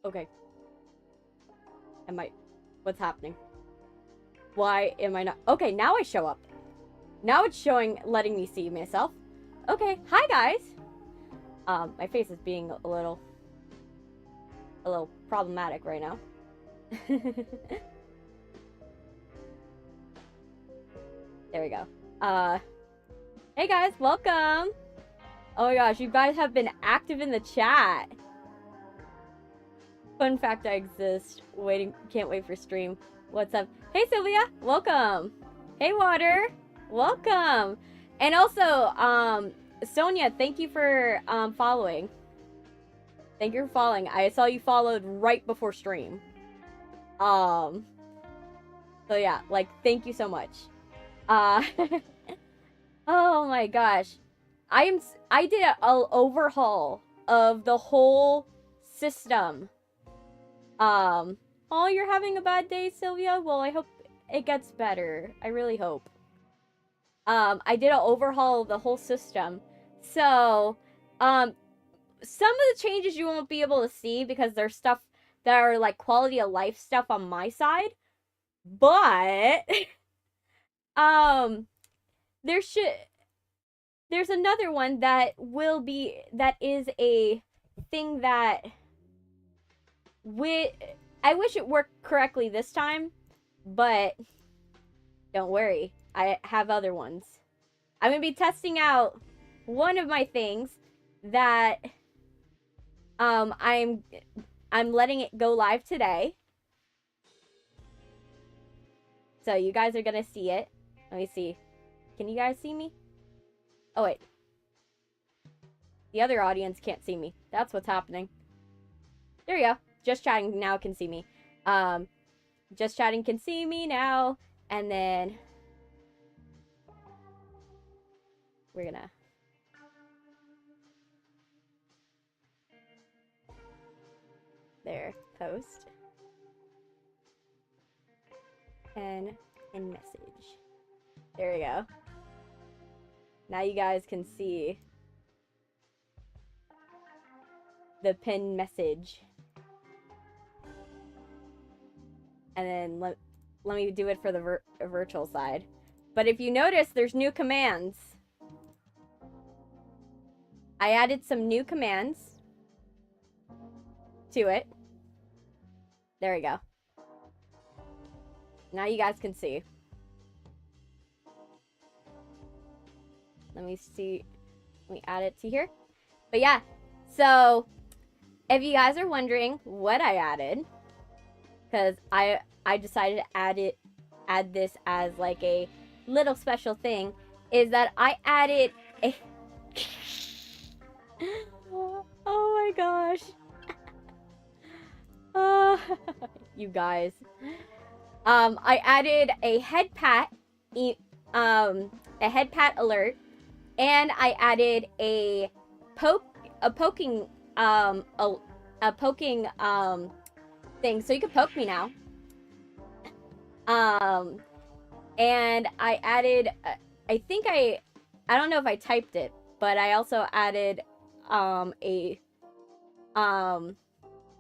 Okay. What's happening? Why am I not? Okay, now I show up. Now it's showing, letting me see myself. Okay, hi guys. My face is being a little problematic right now. There we go. Hey guys, welcome. Oh my gosh, you guys have been active in the chat. Fun fact, I exist. Can't wait for stream. What's up? Hey Sylvia, welcome. Hey Water, welcome. And also, Sonia, thank you for following. Thank you for following. I saw you followed right before stream. So yeah, like, thank you so much. Oh my gosh. I did an overhaul of the whole system. Oh, you're having a bad day, Sylvia? Well, I hope it gets better. I really hope. I did an overhaul of the whole system. So, some of the changes you won't be able to see because there's stuff that are like quality of life stuff on my side. But, there's another one that is a thing that I wish it worked correctly this time, but don't worry, I have other ones. I'm gonna be testing out one of my things that I'm letting it go live today. So you guys are gonna see it. Let me see. Can you guys see me? Oh wait. The other audience can't see me. That's what's happening. There you go. Just Chatting now can see me. Just Chatting can see me now. And then we're gonna there, post. And message. There we go. Now you guys can see the pinned message. And then let me do it for the virtual side. But if you notice, there's new commands. I added some new commands to it. There we go. Now you guys can see. Let me see. Let me add it to here. But yeah, so if you guys are wondering what I added, because I decided to add this as like a little special thing, is that I added a oh my gosh. You guys. I added a head pat alert, and I added a poking thing, so you can poke me now. And I added, I think I don't know if I typed it, but I also added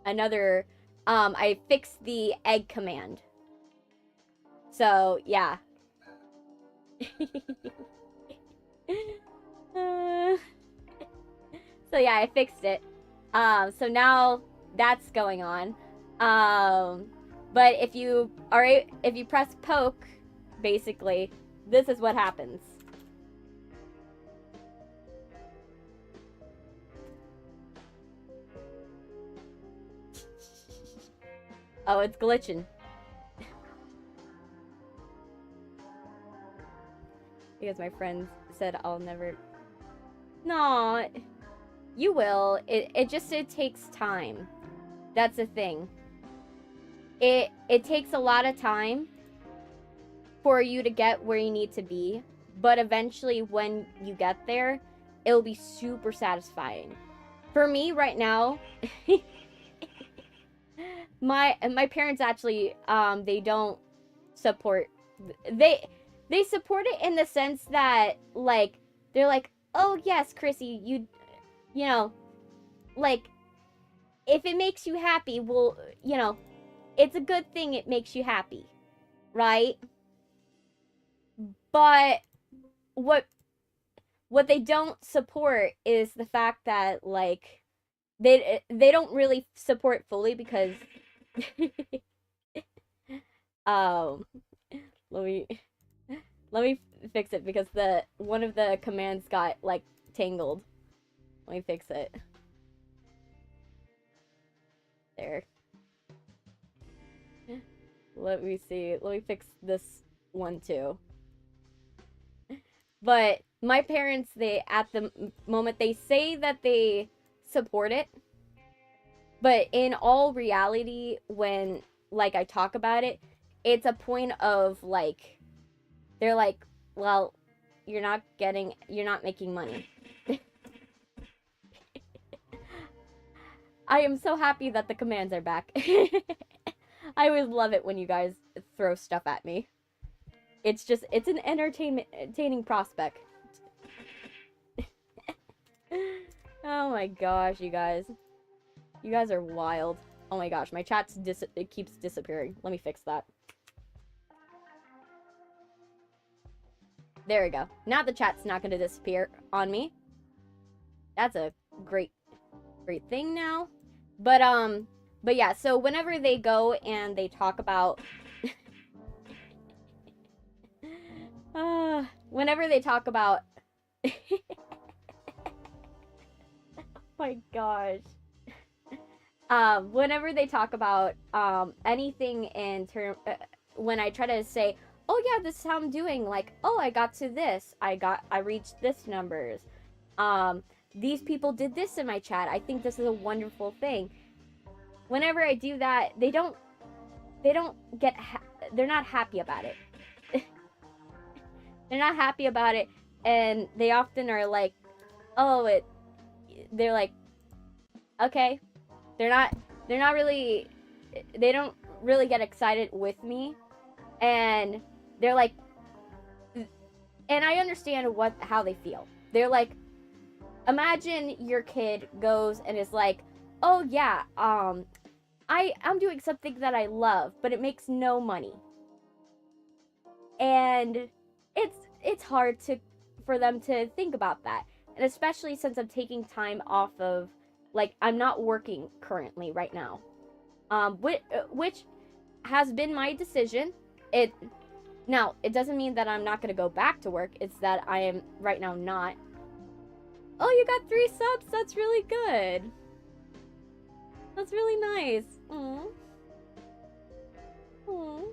another, I fixed the egg command. So yeah. So yeah, I fixed it. So now that's going on. But if you press poke, basically, this is what happens. Oh, it's glitching. Because my friends said I'll never... No, you will. It takes time. That's the thing. It takes a lot of time for you to get where you need to be, but eventually when you get there, it'll be super satisfying. For me right now, my parents actually they don't support, they support it in the sense that, like, they're like, oh yes, Chrissy, you know, like, if it makes you happy, well, you know, it's a good thing it makes you happy, right? But what they don't support is the fact that, like, they don't really support fully because um let me fix it because the one of the commands got like tangled. Let me fix it. There. Let me see. Let me fix this one too. But my parents, they, at the moment, they say that they support it. But in all reality, when, like, I talk about it, it's a point of, like, they're like, well, you're not making money. I am so happy that the commands are back. I always love it when you guys throw stuff at me. It's an entertaining prospect. Oh my gosh, you guys. You guys are wild. Oh my gosh, my chat it keeps disappearing. Let me fix that. There we go. Now the chat's not gonna disappear on me. That's a great thing now. But yeah, so whenever they go and they talk about whenever they talk about oh my gosh. Whenever they talk about anything in term when I try to say, oh yeah, this is how I'm doing, like, oh, I got to this, I reached this numbers, these people did this in my chat, I think this is a wonderful thing. Whenever I do that, they don't get they're not happy about it. They're not happy about it, and they often are like, oh, they're like, okay. They don't really get excited with me, and they're like, and I understand how they feel. They're like, imagine your kid goes and is like, oh yeah, I'm doing something that I love, but it makes no money. And it's hard for them to think about that. And especially since I'm taking time off of, like, I'm not working currently right now. Which has been my decision. Now, it doesn't mean that I'm not going to go back to work. It's that I am right now not. Oh, you got 3 subs? That's really good. That's really nice. Aww. Aww.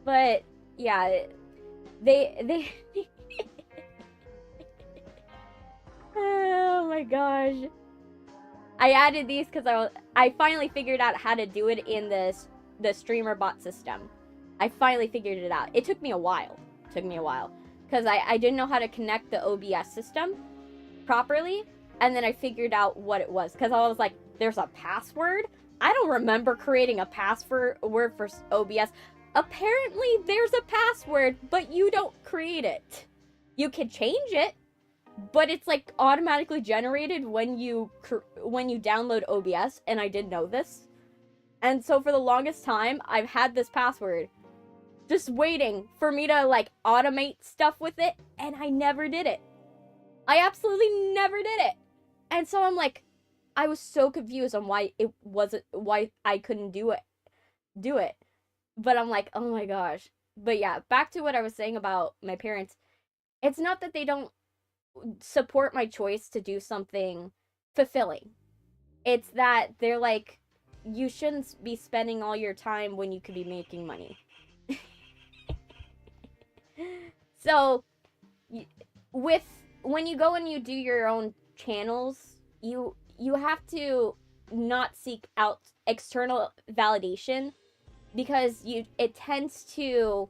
But, yeah, they oh my gosh. I added these because I finally figured out how to do it in the streamer bot system. I finally figured it out. It took me a while. Because I didn't know how to connect the OBS system properly. And then I figured out what it was. Because I was like, there's a password? I don't remember creating a password for OBS. Apparently, there's a password, but you don't create it. You can change it, but it's like automatically generated when you download OBS, and I didn't know this. And so for the longest time, I've had this password just waiting for me to, like, automate stuff with it, and I never did it. I absolutely never did it. And so I'm like, I was so confused on why I couldn't do it. But I'm like, oh my gosh. But yeah, back to what I was saying about my parents. It's not that they don't support my choice to do something fulfilling. It's that they're like, you shouldn't be spending all your time when you could be making money. So, when you go and you do your own channels, you have to not seek out external validation, because it tends to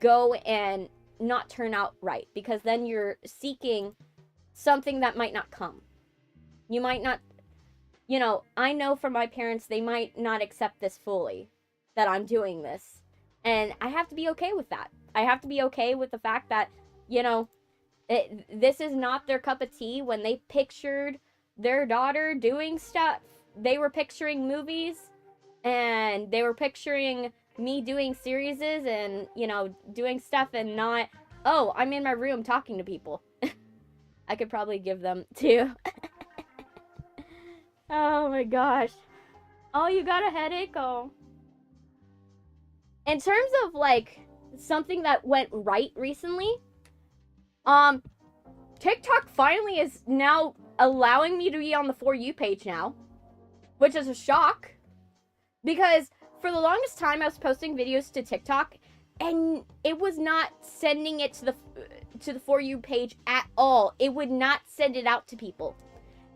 go and not turn out right, because then you're seeking something that might not come. You might not, I know from my parents, they might not accept this fully, that I'm doing this. And I have to be okay with that. I have to be okay with the fact that, this is not their cup of tea. When they pictured their daughter doing stuff. They were picturing movies, and they were picturing me doing series and, you know, doing stuff, and not, oh, I'm in my room talking to people. I could probably give them too. Oh my gosh. Oh, you got a headache? Oh. In terms of, like, something that went right recently, TikTok finally is now allowing me to be on the For You page now, which is a shock, because for the longest time I was posting videos to TikTok and it was not sending it to the For You page at all. It would not send it out to people.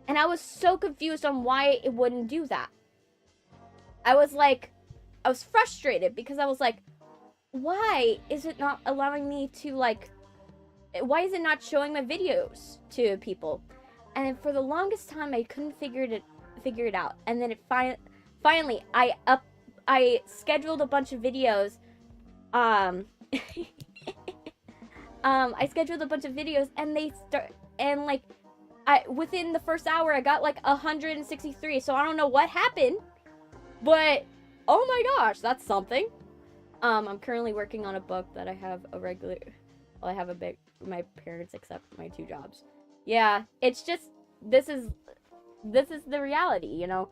And I was so confused on why it wouldn't do that. I was frustrated because I was like, why is it not allowing me to, like, why is it not showing my videos to people? And for the longest time I couldn't figure it out. And then it finally I scheduled a bunch of videos. I scheduled a bunch of videos, and within the first hour I got like 163. So I don't know what happened, but oh my gosh, that's something. I'm currently working on a book that I have my parents accept my 2 jobs. Yeah, it's just, this is the reality, you know.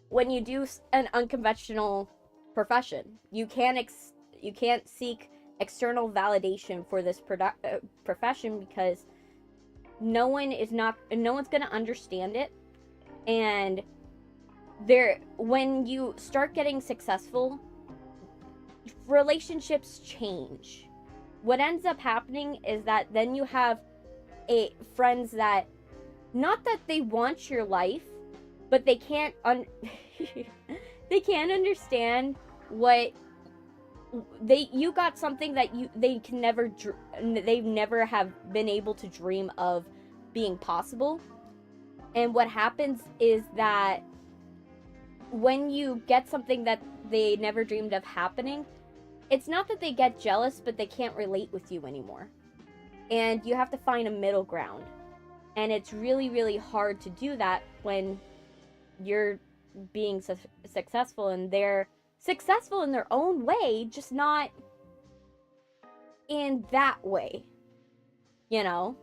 When you do an unconventional profession, you can't seek external validation for this profession, because no one's gonna understand it. And when you start getting successful, relationships change. What ends up happening is that then you have friends that, not that they want your life, but they can't they can't understand what you got, something that they've never have been able to dream of being possible. And what happens is that when you get something that they never dreamed of happening, it's not that they get jealous, but they can't relate with you anymore. And you have to find a middle ground. And it's really, really hard to do that when you're being successful, and they're successful in their own way, just not in that way, you know?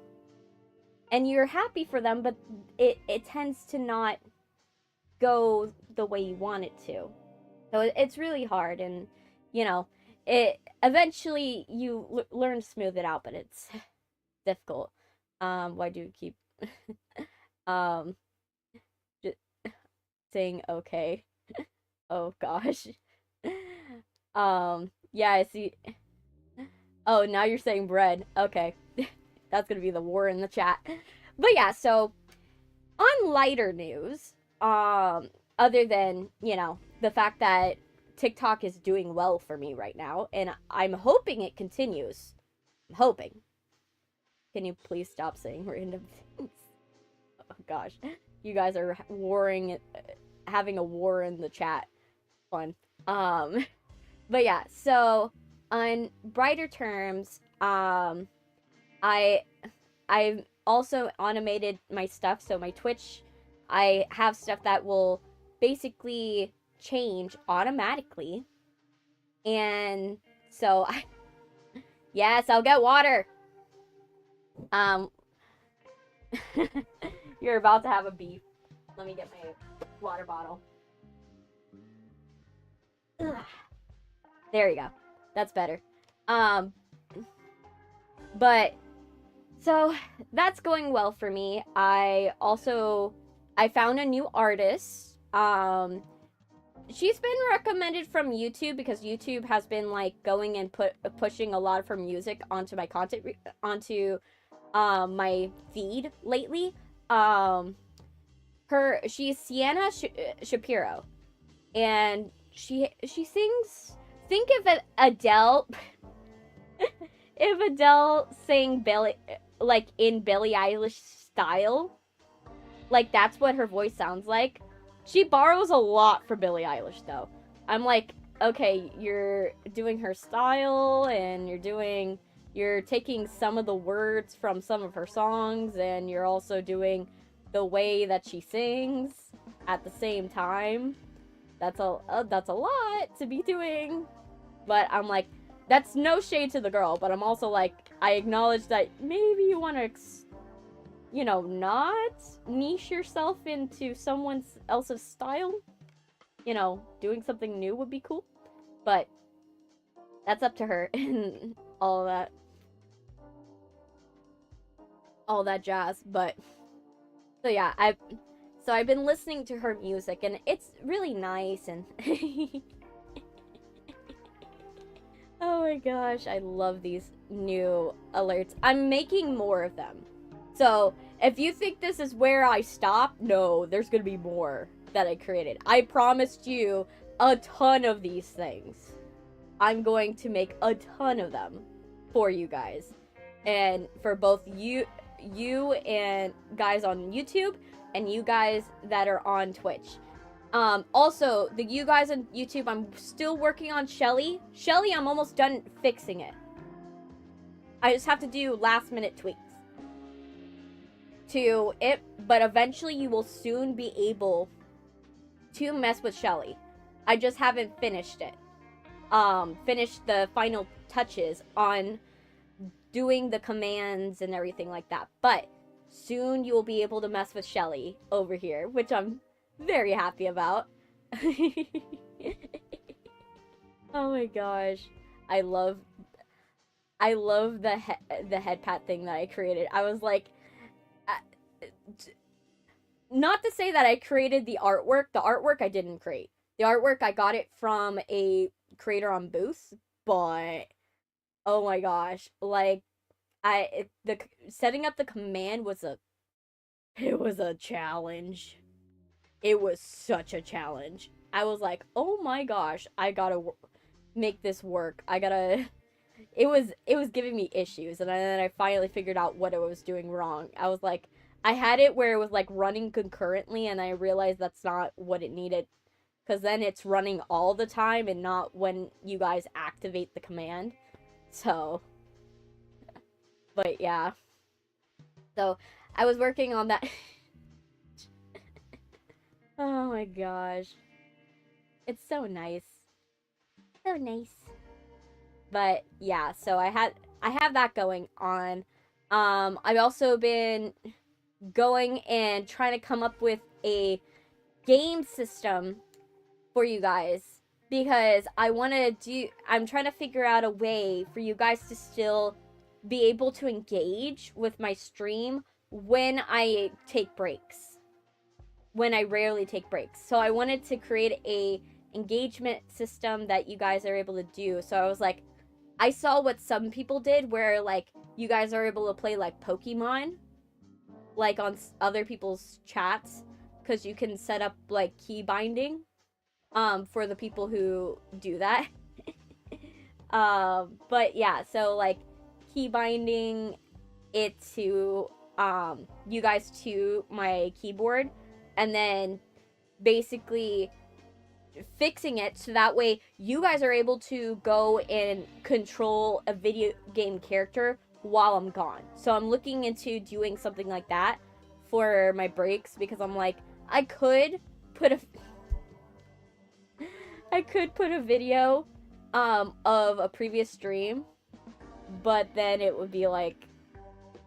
And you're happy for them, but it tends to not go the way you want it to. So it's really hard, and, you know, eventually you learn to smooth it out, but it's difficult. Why do you keep just saying okay? Oh gosh. Yeah, I see. Oh, now you're saying bread. Okay. That's gonna be the war in the chat. But yeah, so on lighter news, other than, you know, the fact that TikTok is doing well for me right now, and I'm hoping it continues. I'm hoping. Can you please stop saying random things? Oh gosh. You guys are having a war in the chat. Fun. But yeah, so on brighter terms, I've also automated my stuff. So my Twitch, I have stuff that will basically change automatically. And so yes, I'll get water. You're about to have a beef. Let me get my water bottle. Ugh. There you go. That's better. But so that's going well for me. I found a new artist. She's been recommended from YouTube, because YouTube has been like going and pushing a lot of her music onto my content, onto my feed lately. She's Sienna Shapiro, and she sings. Think of Adele. If Adele sang in Billie Eilish style, like that's what her voice sounds like. She borrows a lot from Billie Eilish, though. I'm like, okay, you're doing her style, and you're taking some of the words from some of her songs, and you're also doing the way that she sings at the same time, that's a lot to be doing. But I'm like, that's no shade to the girl, but I'm also like, I acknowledge that maybe you want to, you know, not niche yourself into someone else's style. You know, doing something new would be cool. But that's up to her and all that jazz. But so yeah, I've been listening to her music and it's really nice and oh my gosh, I love these new alerts. I'm making more of them. So, if you think this is where I stop, no, there's gonna be more that I created. I promised you a ton of these things. I'm going to make a ton of them for you guys. And for both you and guys on YouTube and you guys that are on Twitch. Also, the you guys on YouTube, I'm still working on Shelly. Shelly, I'm almost done fixing it. I just have to do last minute tweaks to it, but eventually you will soon be able to mess with Shelly. I just haven't finished it. Finished the final touches on doing the commands and everything like that. But soon you will be able to mess with Shelly over here, which I'm very happy about. Oh my gosh. I love the head pat thing that I created. I was like, not to say that I created the artwork. The artwork I didn't create. The artwork I got it from a creator on Boost, but oh my gosh, like the setting up the command was a challenge. It was such a challenge. I was like, oh my gosh, I gotta make this work. It was giving me issues, and then I finally figured out what I was doing wrong. I was like, I had it where it was like running concurrently, and I realized that's not what it needed, because then it's running all the time and not when you guys activate the command. So, but yeah. So, I was working on that. Oh my gosh. It's so nice. So nice. But yeah, so I have that going on. I've also been going and trying to come up with a game system for you guys, because I'm trying to figure out a way for you guys to still be able to engage with my stream when I take breaks. When I rarely take breaks. So I wanted to create a engagement system that you guys are able to do. So I was like, I saw what some people did where like you guys are able to play like Pokemon like on other people's chats, because you can set up like key binding for the people who do that. But yeah, so like key binding it to you guys to my keyboard, and then basically fixing it so that way you guys are able to go and control a video game character while I'm gone. So I'm looking into doing something like that for my breaks, because I'm like, I could put a video of a previous stream, but then it would be like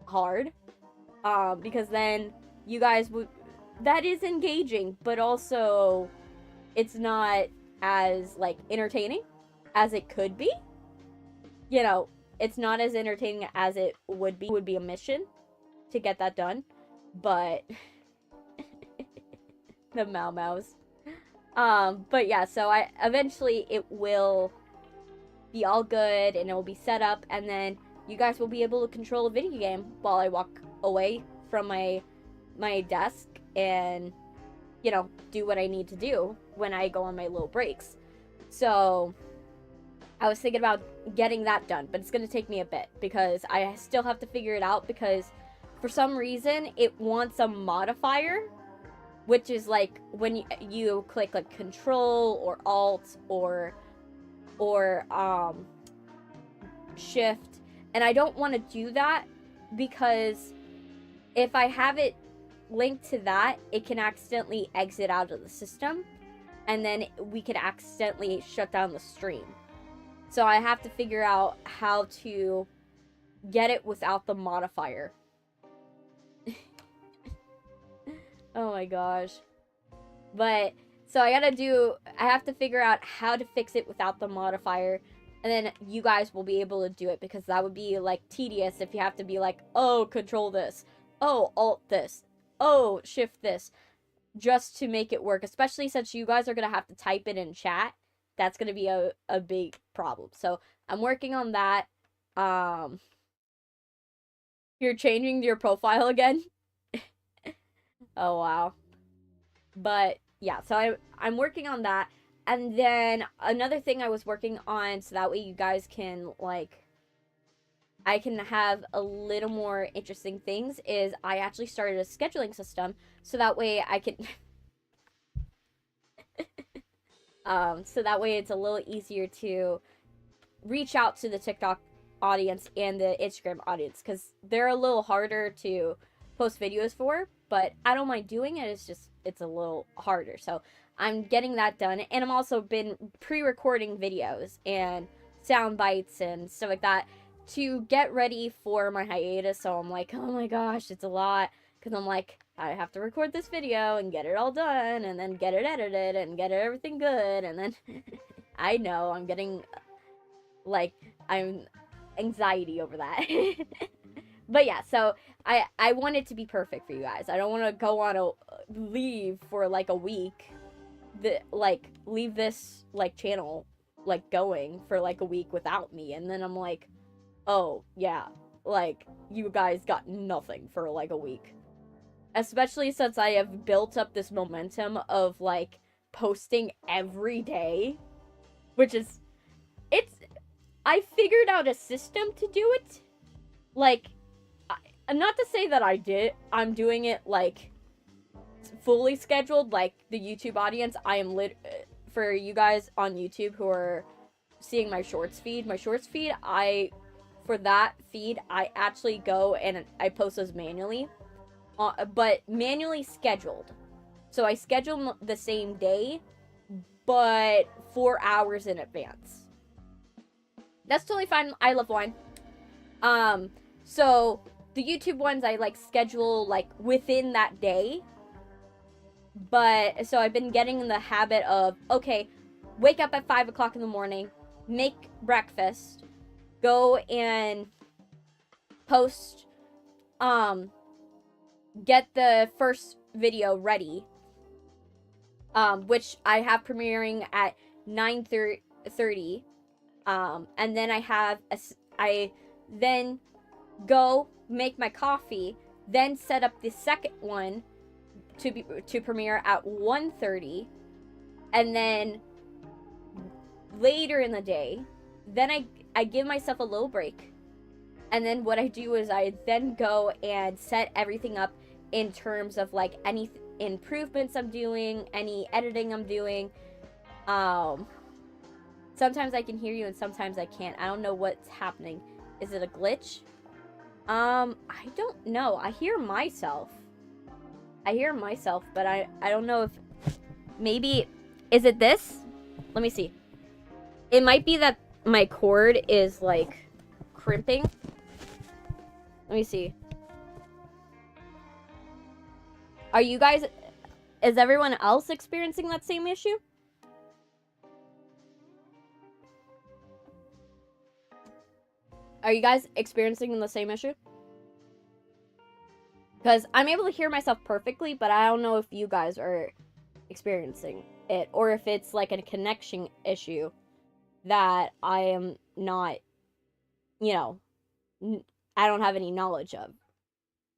hard, because then you guys would, that is engaging, but also it's not as like entertaining as it could be. You know, it's not as entertaining as it would be. It would be a mission to get that done, but the Mouse. But yeah, so I eventually it will be all good and it will be set up, and then you guys will be able to control a video game while I walk away from my desk and, you know, do what I need to do when I go on my little breaks. So I was thinking about getting that done, but it's going to take me a bit because I still have to figure it out, because for some reason it wants a modifier, which is like when you click like Control or Alt or Shift, and I don't want to do that, because if I have it link to that, it can accidentally exit out of the system, and then we could accidentally shut down the stream. So I have to figure out how to get it without the modifier. Oh my gosh. But, so I have to figure out how to fix it without the modifier, and then you guys will be able to do it, because that would be, like, tedious if you have to be like, oh, control this, oh, alt this, oh, shift this, just to make it work, especially since you guys are going to have to type it in chat. That's going to be a big problem. So, I'm working on that. You're changing your profile again? Oh, wow. But, yeah, so I'm working on that. And then another thing I was working on, so that way you guys can, like, I can have a little more interesting things, is I actually started a scheduling system, so that way I can, so that way it's a little easier to reach out to the TikTok audience and the Instagram audience, because they're a little harder to post videos for, but I don't mind doing it. It's just, it's a little harder. So I'm getting that done, and I'm also been pre-recording videos and sound bites and stuff like that to get ready for my hiatus. So I'm like, oh my gosh, it's a lot, because I'm like, I have to record this video and get it all done, and then get it edited and get everything good, and then I know I'm getting, like, I'm anxiety over that. But yeah, so I want it to be perfect for you guys. I don't want to go on a leave for like a week, leave this like channel like going for like a week without me, and then I'm like, oh yeah, like you guys got nothing for like a week. Especially since I have built up this momentum of like posting every day, which is, I figured out a system to do it. Like, not to say that I'm doing it like fully scheduled, like the YouTube audience. I am for you guys on YouTube who are seeing my shorts feed, for that feed, I actually go and I post those manually, but manually scheduled. So I schedule the same day, but 4 hours in advance. That's totally fine. I love wine. So the YouTube ones I like schedule like within that day. But so I've been getting in the habit of, okay, wake up at 5 o'clock in the morning, make breakfast, go and post, get the first video ready, which I have premiering at 9:30, and then I then go make my coffee, then set up the second one to premiere at 1:30, and then later in the day, then I give myself a little break, and then what I do is I then go and set everything up in terms of like any improvements I'm doing, any editing I'm doing. Sometimes I can hear you and sometimes I can't. I don't know what's happening. Is it a glitch? I don't know. I hear myself, but I don't know if maybe, is it this? Let me see. It might be that my cord is like crimping. Let me see. Are you guys, is everyone else experiencing that same issue? Are you guys experiencing the same issue? Because I'm able to hear myself perfectly, but I don't know if you guys are experiencing it, or if it's like a connection issue that I am not, you know, I don't have any knowledge of,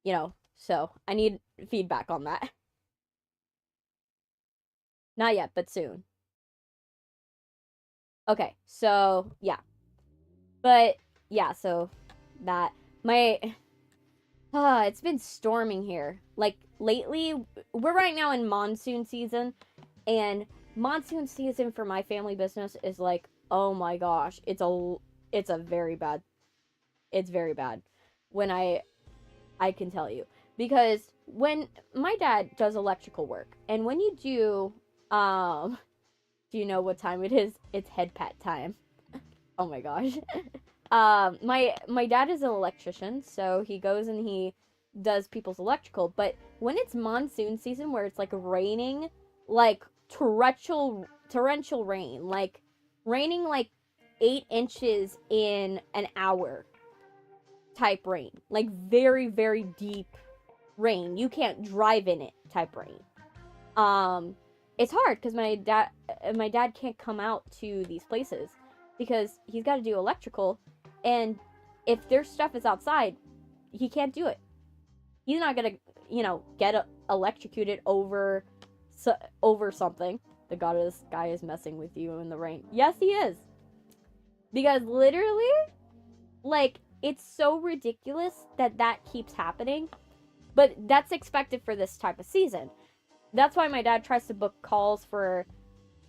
you know, so I need feedback on that. Not yet, but soon. Okay, so, yeah. But, yeah, so, that, it's been storming here. Like, lately, we're right now in monsoon season, and monsoon season for my family business is like, oh my gosh, it's very bad. It's very bad. When I can tell you. Because when my dad does electrical work, and when you do, do you know what time it is? It's head pat time. Oh my gosh. My dad is an electrician, so he goes and he does people's electrical. But when it's monsoon season, where it's like raining, like torrential rain, like raining like 8 inches in an hour type rain, like very, very deep rain, you can't drive in it type rain. It's hard because my dad can't come out to these places because he's got to do electrical, and if their stuff is outside, he can't do it. He's not gonna, get electrocuted over something. The god of the sky is messing with you in the rain. Yes, he is. Because literally, like, it's so ridiculous that keeps happening. But that's expected for this type of season. That's why my dad tries to book calls for,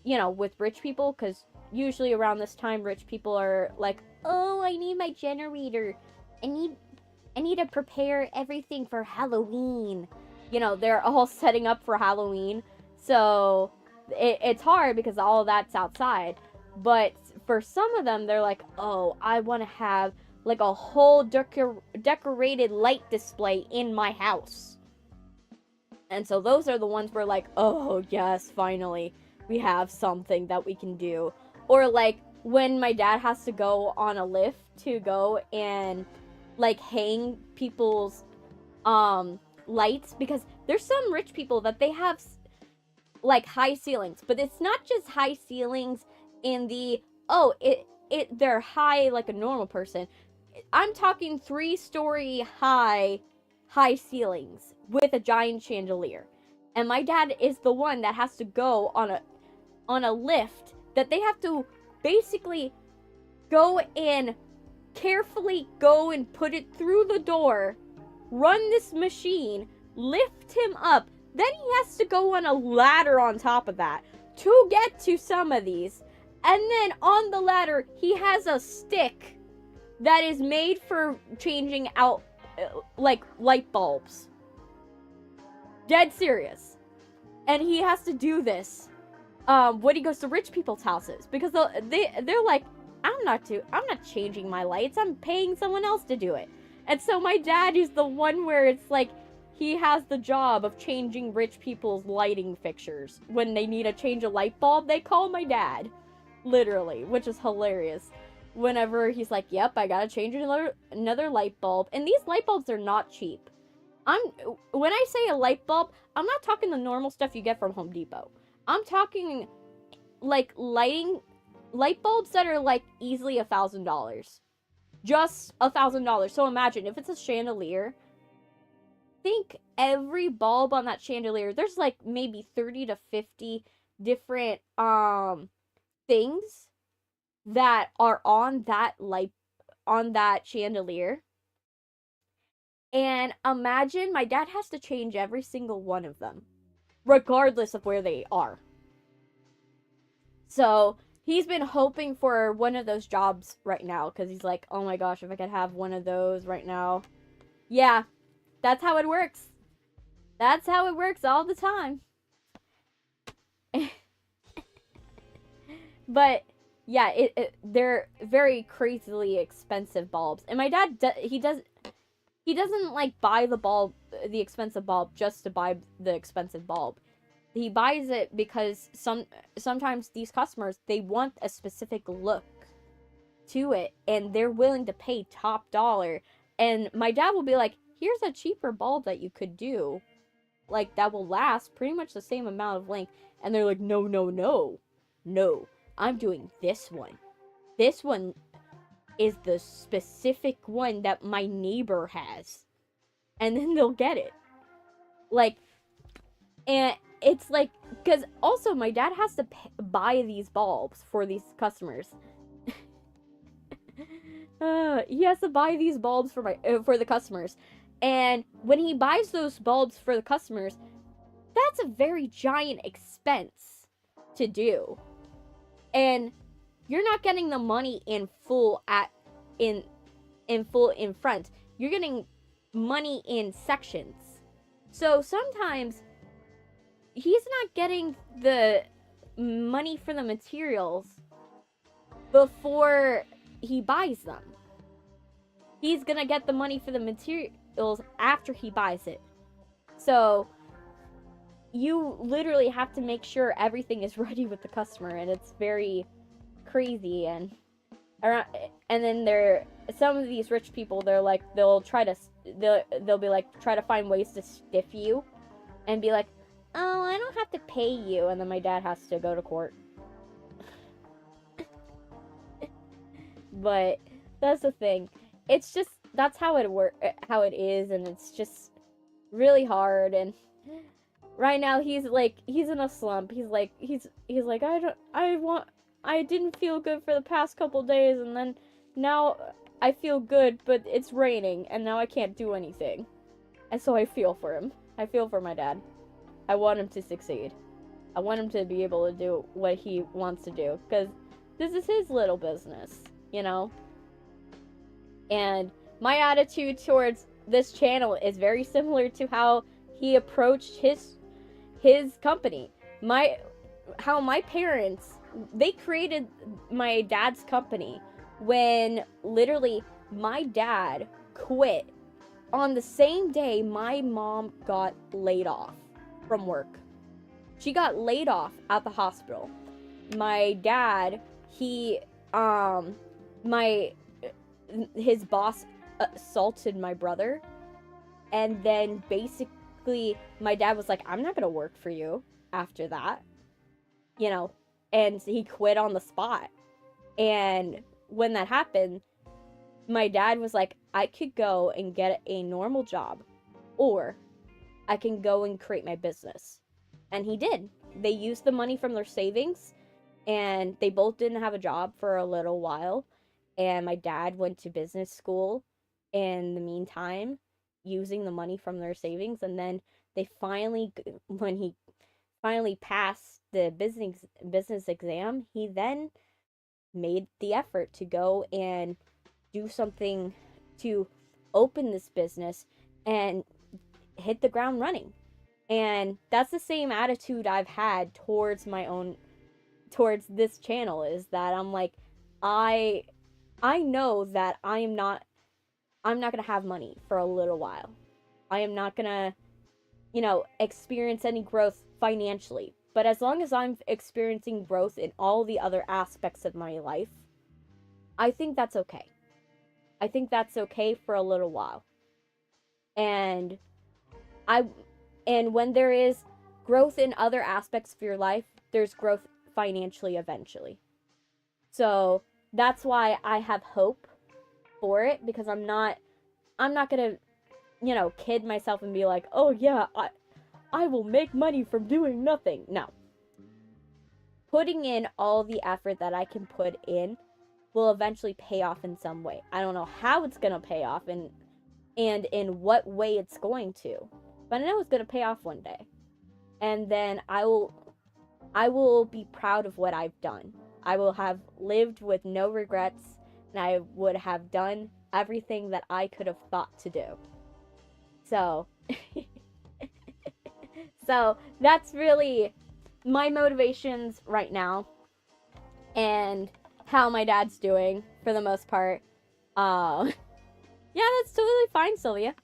with rich people. Because usually around this time, rich people are like, oh, I need my generator. I need to prepare everything for Halloween. They're all setting up for Halloween. So it's hard because all of that's outside. But for some of them, they're like, oh, I want to have like a whole decorated light display in my house. And so those are the ones where like, oh yes, finally, we have something that we can do. Or like when my dad has to go on a lift to go and like hang people's lights, because there's some rich people that they have like high ceilings, but it's not just high ceilings in the, they're high like a normal person. I'm talking 3-story high ceilings with a giant chandelier. And my dad is the one that has to go on a lift that they have to basically go and carefully go and put it through the door, run this machine, lift him up. Then he has to go on a ladder on top of that to get to some of these. And then on the ladder, he has a stick that is made for changing out, like, light bulbs. Dead serious. And he has to do this when he goes to rich people's houses. Because they're like, I'm not changing my lights. I'm paying someone else to do it. And so my dad is the one where it's like, he has the job of changing rich people's lighting fixtures. When they need to change a light bulb, they call my dad. Literally, which is hilarious. Whenever he's like, yep, I gotta change another light bulb. And these light bulbs are not cheap. When I say a light bulb, I'm not talking the normal stuff you get from Home Depot. I'm talking, like, light bulbs that are, like, easily $1,000. Just $1,000. So imagine, if it's a chandelier, think every bulb on that chandelier, there's, like, maybe 30 to 50 different, things that are on that chandelier. And imagine my dad has to change every single one of them, regardless of where they are. So he's been hoping for one of those jobs right now, because he's like, oh my gosh, if I could have one of those right now. Yeah, that's how it works. That's how it works all the time. But yeah, they're very crazily expensive bulbs. And my dad, he doesn't like buy the expensive bulb just to buy the expensive bulb. He buys it because sometimes these customers, they want a specific look to it, and they're willing to pay top dollar. And my dad will be like, here's a cheaper bulb that you could do, like, that will last pretty much the same amount of length. And they're like, no, I'm doing this one. This one is the specific one that my neighbor has. And then they'll get it. Like, and it's like, because also my dad has to buy these bulbs for these customers. He has to buy these bulbs for the customers. And when he buys those bulbs for the customers, that's a very giant expense to do. And you're not getting the money in full in front. You're getting money in sections. So sometimes he's not getting the money for the materials before he buys them. He's gonna get the money for the materials after he buys it. So you literally have to make sure everything is ready with the customer, and it's very crazy. And then some of these rich people, they'll be like, try to find ways to stiff you and be like, oh, I don't have to pay you, and then my dad has to go to court. But that's the thing. It's just, that's how it is, and it's just really hard. And right now he's in a slump. He's like I didn't feel good for the past couple days, and then now I feel good, but it's raining, and now I can't do anything. And so I feel for him. I feel for my dad. I want him to succeed. I want him to be able to do what he wants to do, because this is his little business, you know? And my attitude towards this channel is very similar to how he approached his company. How my parents, they created my dad's company when literally my dad quit on the same day my mom got laid off from work. She got laid off at the hospital. My dad, his boss assaulted my brother, and then basically my dad was like, I'm not gonna work for you after that, you know, and he quit on the spot. And when that happened, my dad was like, I could go and get a normal job, or I can go and create my business. And he did. They used the money from their savings, and they both didn't have a job for a little while. And my dad went to business school in the meantime, using the money from their savings. And then when he finally passed the business exam, he then made the effort to go and do something to open this business and hit the ground running. And that's the same attitude I've had towards this channel, is that I'm like, I know that I'm not gonna have money for a little while. I am not gonna, experience any growth financially. But as long as I'm experiencing growth in all the other aspects of my life, I think that's okay. I think that's okay for a little while. And when there is growth in other aspects of your life, there's growth financially eventually. So that's why I have hope for it, because I'm not gonna, kid myself and be like, oh yeah, I will make money from doing nothing. No. Putting in all the effort that I can put in will eventually pay off in some way. I don't know how it's gonna pay off and in what way it's going to, but I know it's gonna pay off one day. And then I will be proud of what I've done. I will have lived with no regrets, and I would have done everything that I could have thought to do. So, so that's really my motivations right now, and how my dad's doing for the most part. Yeah, that's totally fine, Sylvia.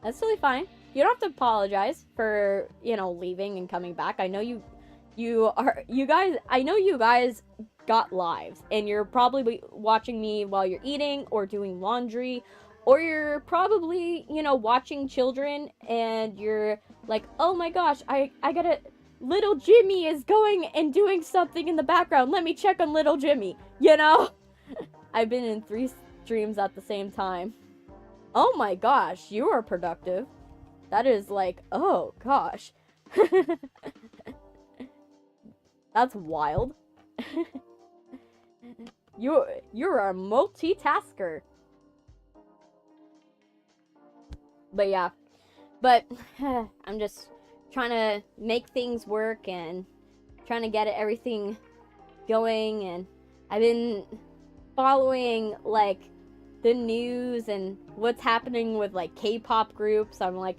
That's totally fine. You don't have to apologize for, leaving and coming back. I know you guys got lives, and you're probably watching me while you're eating or doing laundry, or you're probably, watching children, and you're like, oh my gosh, I gotta, little Jimmy is going and doing something in the background. Let me check on little Jimmy, I've been in 3 streams at the same time. Oh my gosh, you are productive. That is like, oh gosh. That's wild. You're a multitasker. But yeah. But I'm just trying to make things work and trying to get everything going, and I've been following like the news and what's happening with like K-pop groups. I'm like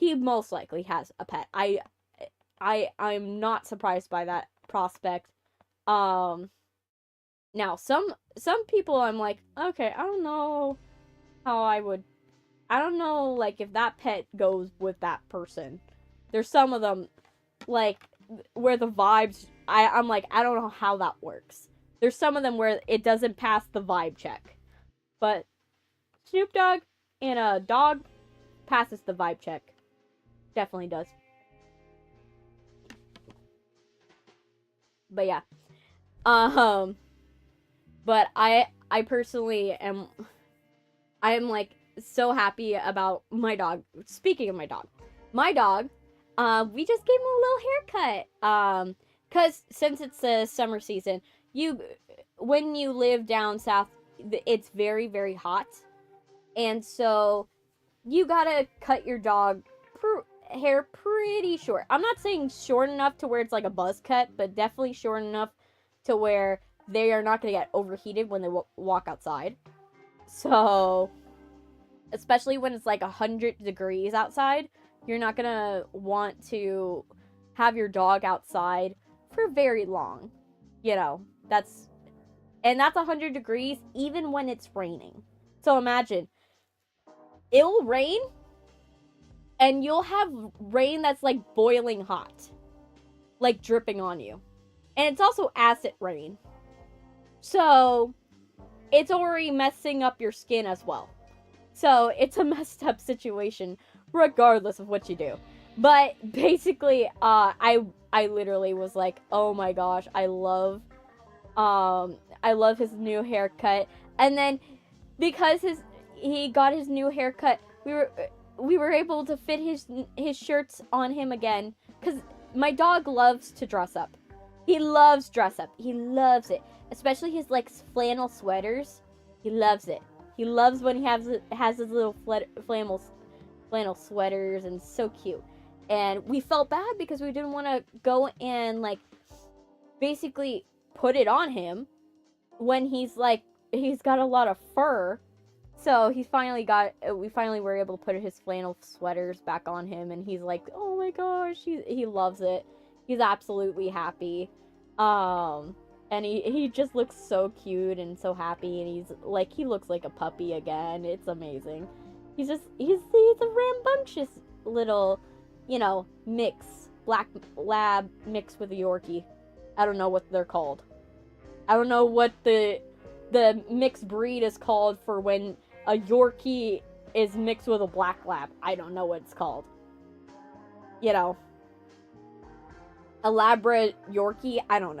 he most likely has a pet. I'm not surprised by that prospect. Now some people I'm like, okay, I don't know how I don't know, like, if that pet goes with that person. There's some of them, like, where the vibes, I'm like, I don't know how that works. There's some of them where it doesn't pass the vibe check. But Snoop Dogg and a dog passes the vibe check. Definitely does. But yeah. But I personally am, I am like so happy about my dog. Speaking of my dog, we just gave him a little haircut. Cause since it's the summer season, when you live down south, it's very, very hot, and so you gotta cut your dog hair pretty short. I'm not saying short enough to where it's like a buzz cut, but definitely short enough to where they are not gonna get overheated when they walk outside. So, especially when it's like 100 degrees outside, you're not gonna want to have your dog outside for very long. You know, that's 100 degrees even when it's raining. So imagine, it'll rain and you'll have rain that's like boiling hot, like dripping on you. And it's also acid rain. So it's already messing up your skin as well. So it's a messed up situation regardless of what you do. But basically, I literally was like, oh my gosh, I love his new haircut. And then because he got his new haircut, we were able to fit his shirts on him again, cuz my dog loves to dress up. He loves dress up. He loves it. Especially his like flannel sweaters. He loves it. He loves when he has his little flannel sweaters, and so cute. And we felt bad because we didn't want to go and like basically put it on him when he's got a lot of fur. So we finally were able to put his flannel sweaters back on him, and he's like, oh my gosh, he loves it. He's absolutely happy. And he just looks so cute and so happy, and he looks like a puppy again. It's amazing. He's a rambunctious little, black lab mixed with a Yorkie. I don't know what they're called. I don't know what the mixed breed is called for when a Yorkie is mixed with a black lab. I don't know what it's called. A Labra Yorkie. I don't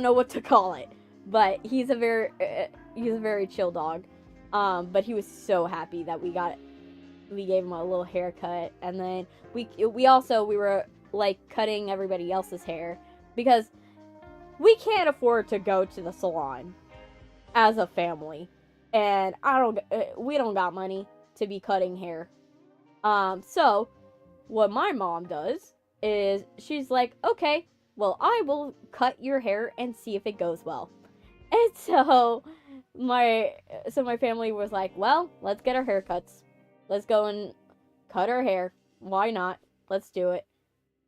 know what to call it. But he's a very chill dog. But he was so happy that we gave him a little haircut, and then we were like cutting everybody else's hair because we can't afford to go to the salon as a family, and we don't got money to be cutting hair. So what my mom does is she's like, okay, well, I will cut your hair and see if it goes well. And so my family was like, well, let's get our haircuts. Let's go and cut our hair. Why not? Let's do it.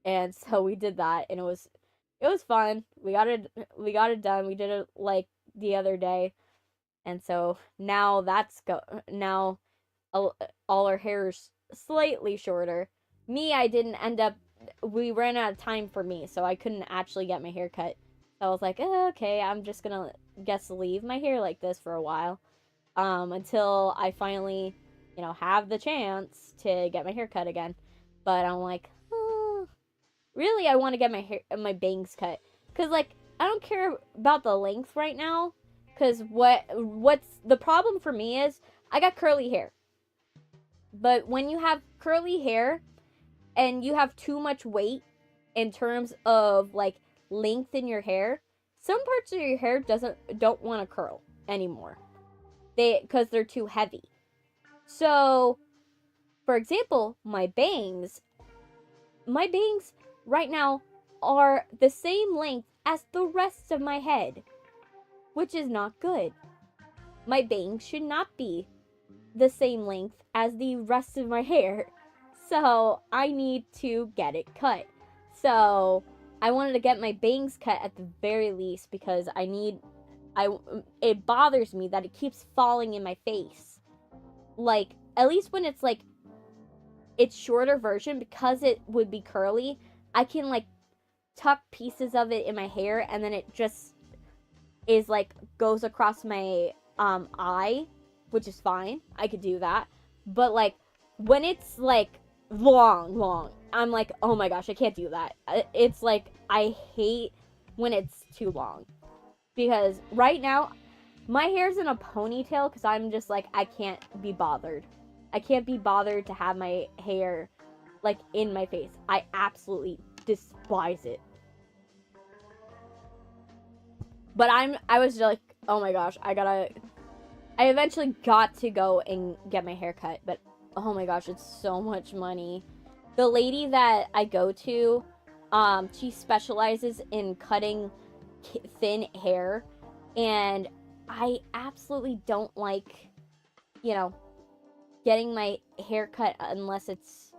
And so we did that, and it was fun. We got it done. We did it like the other day. And so now all our hair is slightly shorter. Me, we ran out of time for me, so I couldn't actually get my hair cut. So I was like, okay, I'm just gonna leave my hair like this for a while, until I finally, have the chance to get my hair cut again. But I'm like, really, I want to get my bangs cut, cause like I don't care about the length right now, cause what's the problem for me is I got curly hair. But when you have curly hair and you have too much weight in terms of like length in your hair, some parts of your hair don't want to curl anymore. Because they're too heavy. So, for example, my bangs right now are the same length as the rest of my head, which is not good. My bangs should not be the same length as the rest of my hair. So I need to get it cut. So I wanted to get my bangs cut at the very least because it bothers me that it keeps falling in my face. Like, at least when it's like its shorter version, because it would be curly, I can like tuck pieces of it in my hair and then it just is like goes across my eye, which is fine. I could do that. But like when it's like long, I'm like, oh my gosh, I can't do that. It's like I hate when it's too long. Because right now my hair's in a ponytail because I'm just like, I can't be bothered. I can't be bothered to have my hair like in my face. I absolutely despise it. But I was like, oh my gosh, I eventually got to go and get my hair cut, but oh my gosh, it's so much money. The lady that I go to, she specializes in cutting thin hair, and I absolutely don't like, you know, getting my hair cut unless it's,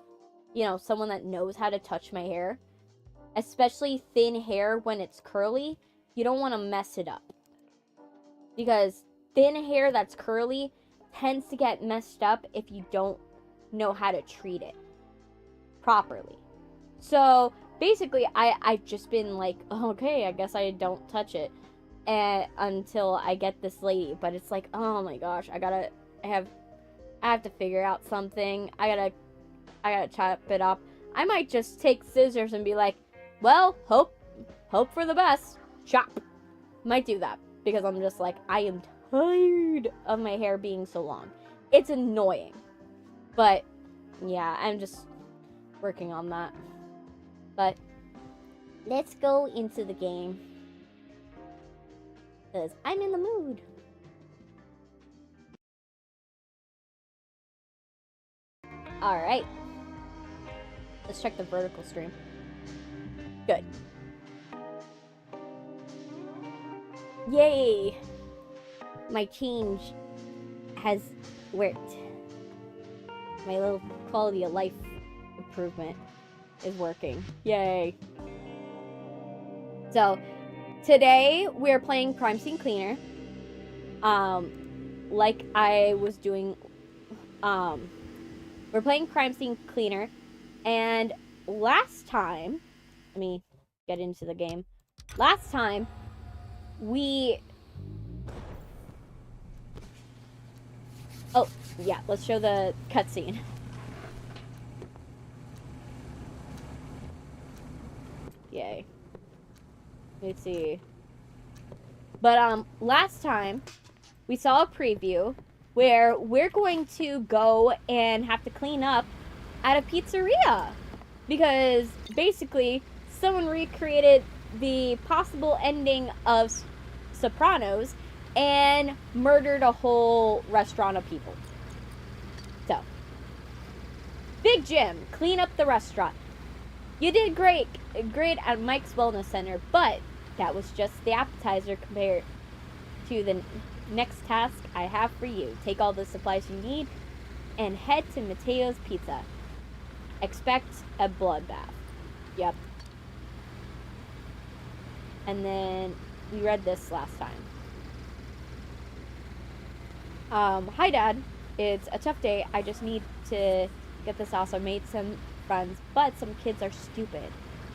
you know, someone that knows how to touch my hair. Especially thin hair when it's curly, you don't want to mess it up. Because thin hair that's curly tends to get messed up if you don't know how to treat it properly. So basically, I've just been like, okay, I guess I don't touch it until I get this lady. But it's like, oh my gosh, I have to figure out something. I gotta chop it up. I might just take scissors and be like, well, hope for the best. Chop. Might do that because I'm just like, I am tired of my hair being so long. It's annoying. But yeah, I'm just working on that. But let's go into the game because I'm in the mood. Alright. Let's check the vertical stream. Good. Yay! My change has worked. My little quality of life improvement is working. Yay! So, today we're playing Crime Scene Cleaner. Like I was doing, we're playing Crime Scene Cleaner, and last time, let me get into the game. Last time, oh, yeah, let's show the cutscene. Yay. Let's see. But, last time, we saw a preview where we're going to go and have to clean up at a pizzeria. Because, basically, someone recreated the possible ending of Sopranos and murdered a whole restaurant of people. So, Big Jim, clean up the restaurant. You did great at Mike's Wellness Center, but that was just the appetizer compared to the next task I have for you. Take all the supplies you need and head to Mateo's Pizza. Expect a bloodbath. Yep. And then we read this last time. Hi Dad, it's a tough day. I just need to get this off. I made some friends, but some kids are stupid.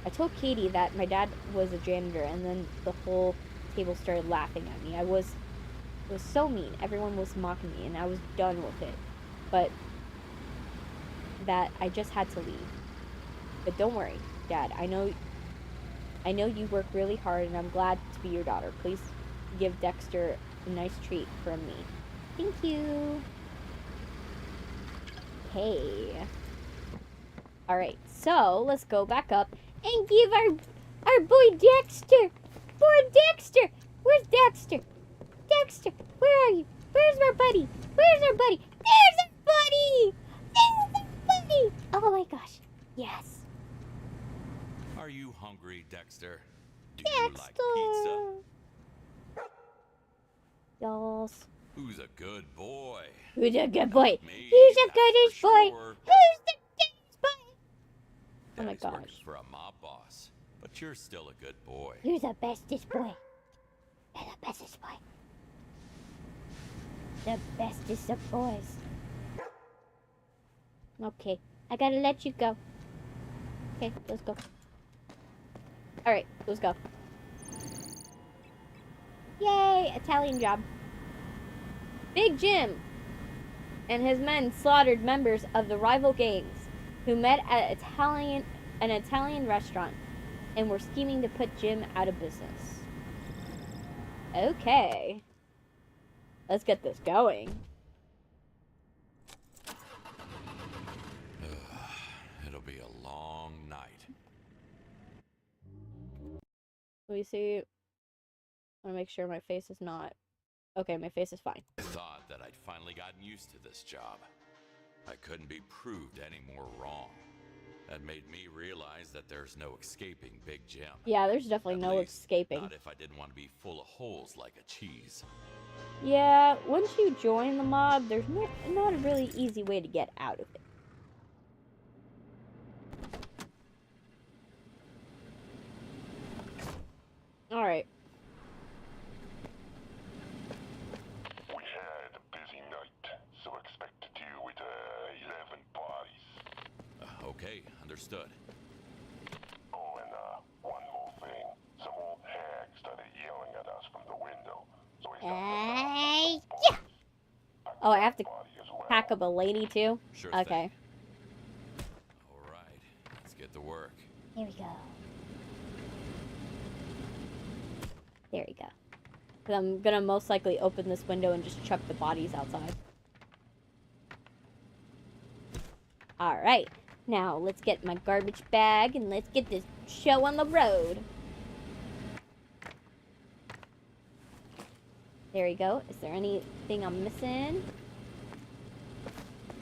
I told Katie that my dad was a janitor, and then the whole table started laughing at me. It was so mean. Everyone was mocking me, and I was done with it. But that I just had to leave. But don't worry, Dad. I know you work really hard, and I'm glad to be your daughter. Please give Dexter a nice treat from me. Thank you. Okay. Alright, so let's go back up and give our boy Dexter. Boy Dexter! Where's Dexter? Dexter, where are you? Where's our buddy? Where's our buddy? There's our buddy! There's our buddy! Oh my gosh. Yes. Are you hungry, Dexter? Do Dexter! you like pizza? Yes. Who's a good boy? Who's a good boy? Me, Who's the that's goodest for boy? sure. Who's the goodest boy? Oh my Daddy's working gosh. for a mob boss, but you're still a good boy. You're the bestest boy. You're the bestest boy. The bestest of boys. Okay, I gotta let you go. Okay, let's go. Alright, let's go. Yay, Italian job. Big Jim and his men slaughtered members of the rival gangs who met at an Italian restaurant and were scheming to put Jim out of business. Okay. Let's get this going. It'll be a long night. Let me see. I want to make sure my face is not... Okay, my face is fine. I thought that I'd finally gotten used to this job. I couldn't be proved any more wrong. That made me realize that there's no escaping Big Jim. Yeah, there's definitely At no least, escaping. Not if I didn't want to be full of holes like a cheese. Yeah, once you join the mob, there's not a really easy way to get out of it. Alright. We had a busy night, so expect to deal with 11 bodies. Okay, understood. Oh, and one more thing. Some old hag started yelling at us from the window. So we Yeah. Oh, I have to pack up a lady too? Sure Okay. thing. All right, let's get to work. Here we go. There we go. 'Cause I'm gonna most likely open this window and just chuck the bodies outside. Alright. Now, let's get my garbage bag and let's get this show on the road. There we go. Is there anything I'm missing?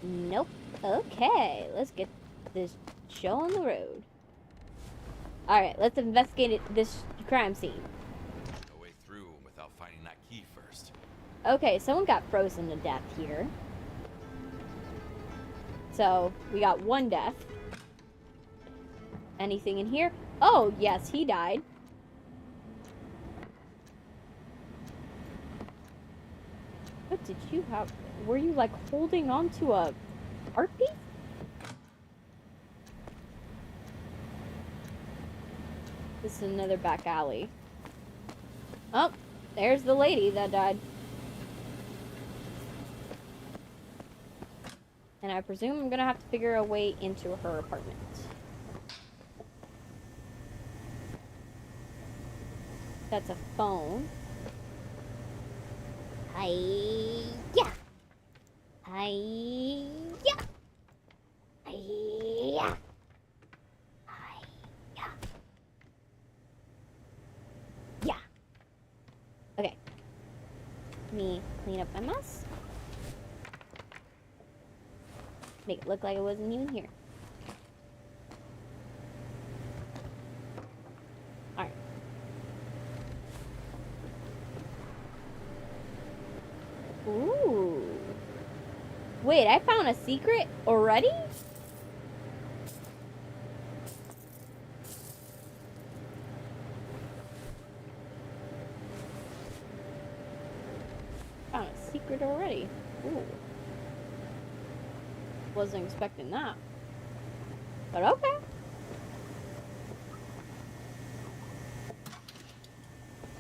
Nope. Okay, let's get this show on the road. Alright, let's investigate this crime scene. No way through without finding that key first. Okay, someone got frozen to death here. So, we got one death. Anything in here? Oh, yes, he died. What did you have? Were you, like, holding on to a art piece? This is another back alley. Oh, there's the lady that died. And I presume I'm gonna have to figure a way into her apartment. That's a phone. Hi-ya! Hi-ya! Hi-ya! Hi-ya! Yeah. Okay. Let me clean up my mess. Make it look like it wasn't even here. Alright. Ooh. Wait, I found a secret already? Found a secret already. Ooh. Wasn't expecting that. But okay.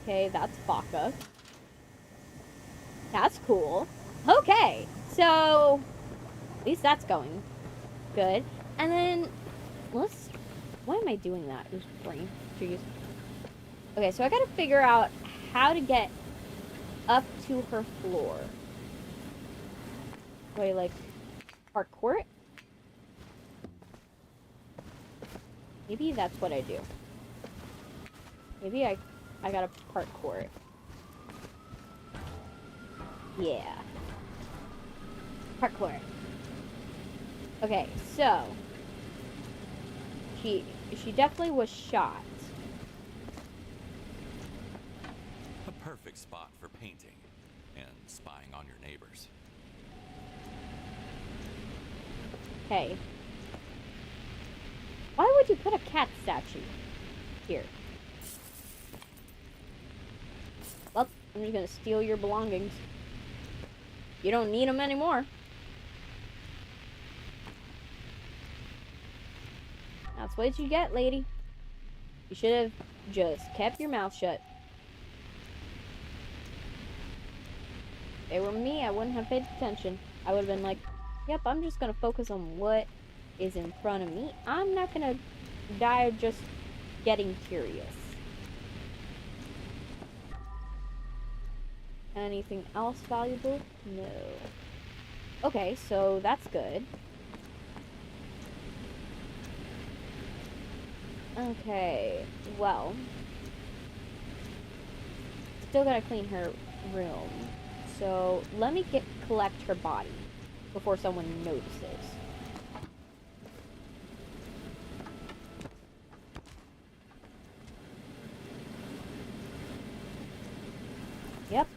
Okay, that's vodka. That's cool. Okay, so at least that's going good. And then let's... Why am I doing that? It was brain. Jeez. Okay, so I gotta figure out how to get up to her floor. Wait, like... parkour it? Maybe that's what I do. Maybe I gotta parkour it. Yeah. Parkour. Okay, so she definitely was shot. A perfect spot for painting and spying on your neighbors. Okay. Why would you put a cat statue here? Well, I'm just gonna steal your belongings. You don't need them anymore. That's what you get, lady. You should have just kept your mouth shut. If it were me, I wouldn't have paid attention. I would have been like, yep, I'm just gonna focus on what is in front of me. I'm not gonna die just getting curious. Anything else valuable? No. Okay, so that's good. Okay, well. Still gotta clean her room. So, let me collect her body before someone notices. Yep.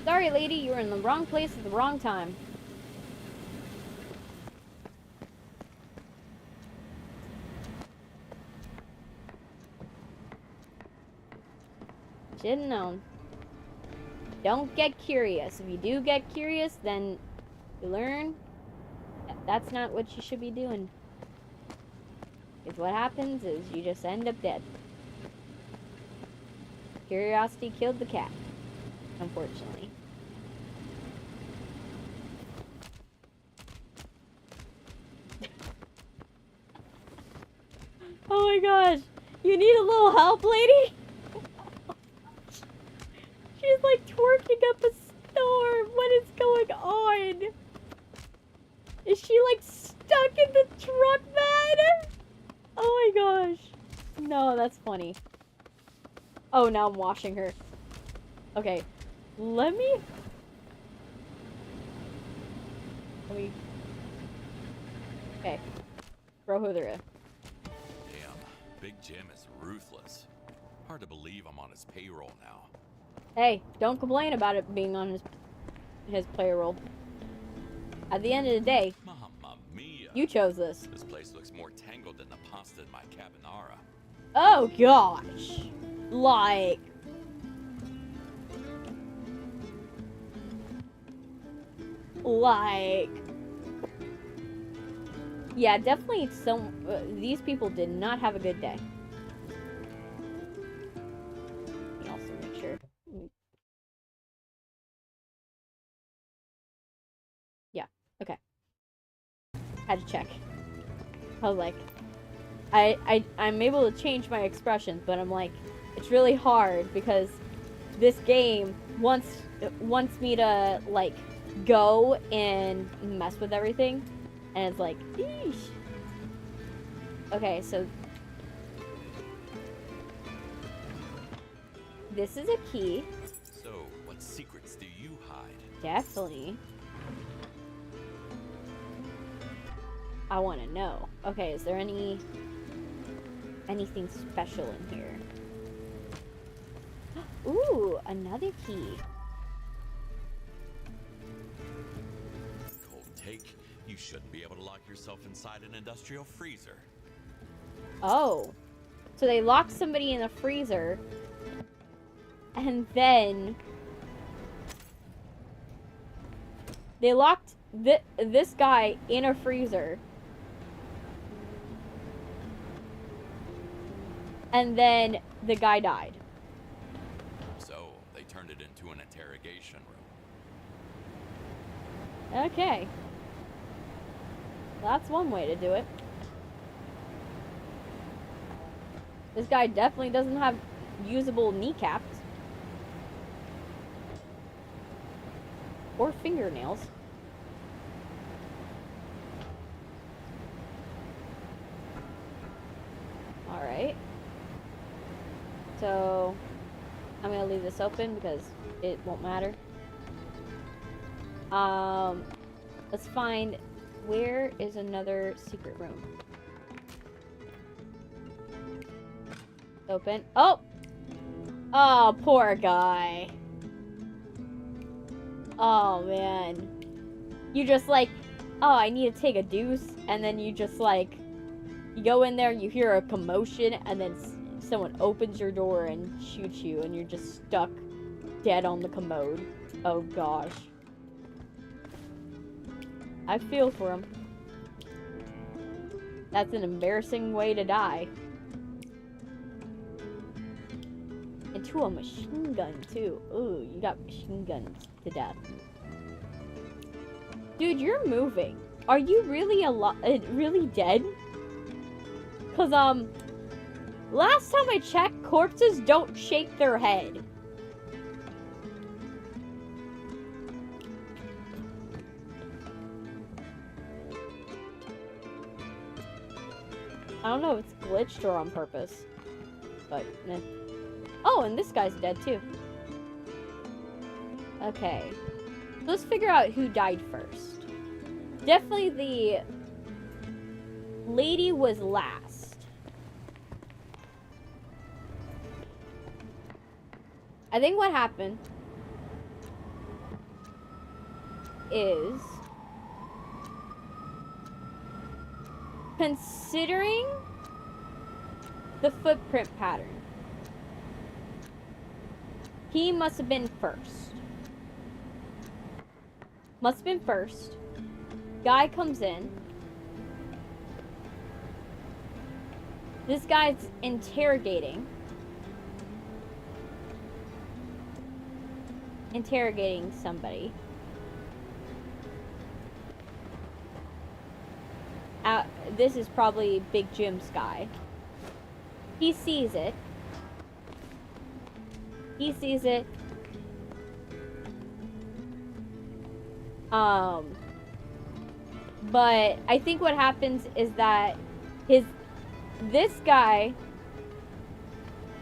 Sorry, lady, you were in the wrong place at the wrong time. Should've known. Don't get curious. If you do get curious, then you learn that that's not what you should be doing. Because what happens is you just end up dead. Curiosity killed the cat, unfortunately. Oh my gosh. You need a little help, lady? She's like twerking up a storm. What is going on? Is she like stuck in the truck bed? Oh my gosh. No, that's funny. Oh, now I'm washing her. Okay. Let me... Okay. Throw her there. Damn, Big Jim is ruthless. Hard to believe I'm on his payroll now. Hey, don't complain about it being on his payroll. At the end of the day, Mamma mia. you chose this. This place looks more tangled than the pasta in my carbonara. Oh gosh. Like... Yeah, definitely these people did not have a good day. Let me also make sure. Yeah, okay. Had to check. I was like, I'm able to change my expressions, but I'm like, it's really hard because this game wants me to, like, go and mess with everything. And it's like, eesh. Okay, so this is a key. So, what secrets do you hide? Definitely. I want to know. Okay, is there anything special in here? Ooh, another key. Cold take. You shouldn't be able to lock yourself inside an industrial freezer. Oh. So they locked somebody in a freezer. And then they locked this guy in a freezer. And then the guy died. So, they turned it into an interrogation room. Okay. That's one way to do it. This guy definitely doesn't have usable kneecaps. Or fingernails. Alright. So, I'm gonna leave this open because it won't matter. Let's find... Where is another secret room? Open. Oh! Oh, poor guy. Oh, man. You just like, oh, I need to take a deuce. And then you just like You go in there, you hear a commotion, and then someone opens your door and shoots you, and you're just stuck dead on the commode. Oh gosh. I feel for him. That's an embarrassing way to die. And to a machine gun, too. Ooh, you got machine guns to death. Dude, you're moving. Are you really really dead? Cause, last time I checked, corpses don't shake their head. I don't know if it's glitched or on purpose. But, meh. Oh, and this guy's dead too. Okay. Let's figure out who died first. Definitely the lady was last. I think what happened is, considering the footprint pattern, he must have been first. Must have been first. Guy comes in. This guy's interrogating somebody. This is probably Big Jim's guy. He sees it. But I think what happens is that this guy,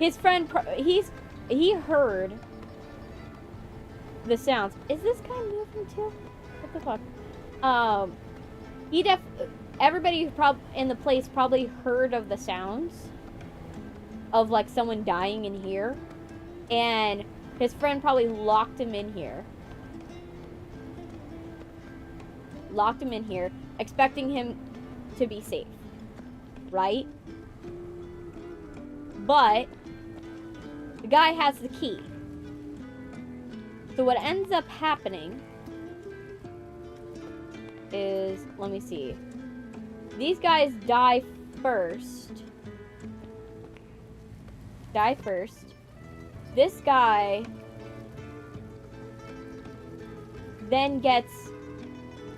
his friend, he heard the sounds. Is this guy moving too? What the fuck? Everybody in the place probably heard of the sounds of like someone dying in here, and his friend probably locked him in here, expecting him to be safe, right? But the guy has the key. So what ends up happening is, let me see. These guys die first. This guy then gets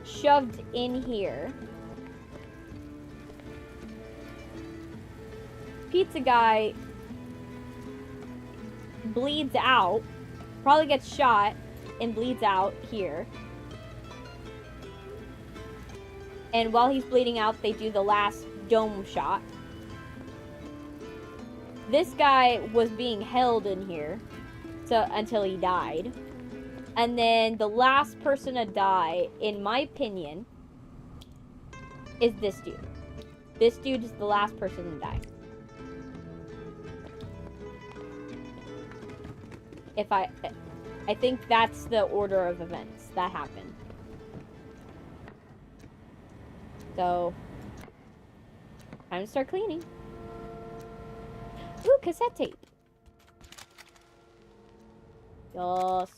shoved in here. Pizza guy bleeds out. Probably gets shot and bleeds out here. And while he's bleeding out, they do the last dome shot. This guy was being held in here until he died. And then the last person to die, in my opinion, is this dude. This dude is the last person to die. I think that's the order of events that happened. So, time to start cleaning. Ooh, cassette tape. Yes.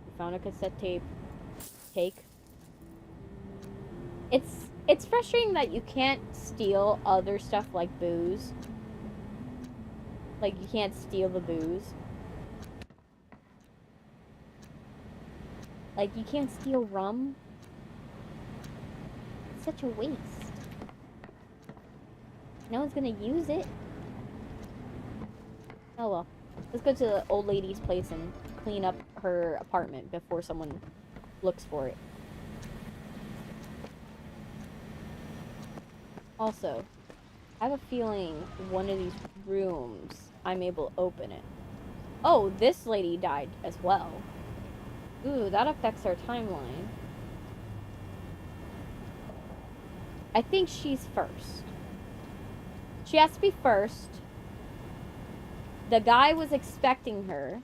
We found a cassette tape. Take. It's frustrating that you can't steal other stuff like booze. Like, you can't steal the booze. Like, you can't steal rum. It's such a waste. No one's gonna use it. Oh well. Let's go to the old lady's place and clean up her apartment before someone looks for it. Also, I have a feeling one of these rooms, I'm able to open it. Oh, this lady died as well. Ooh, that affects our timeline. I think she's first. She has to be first. The guy was expecting her.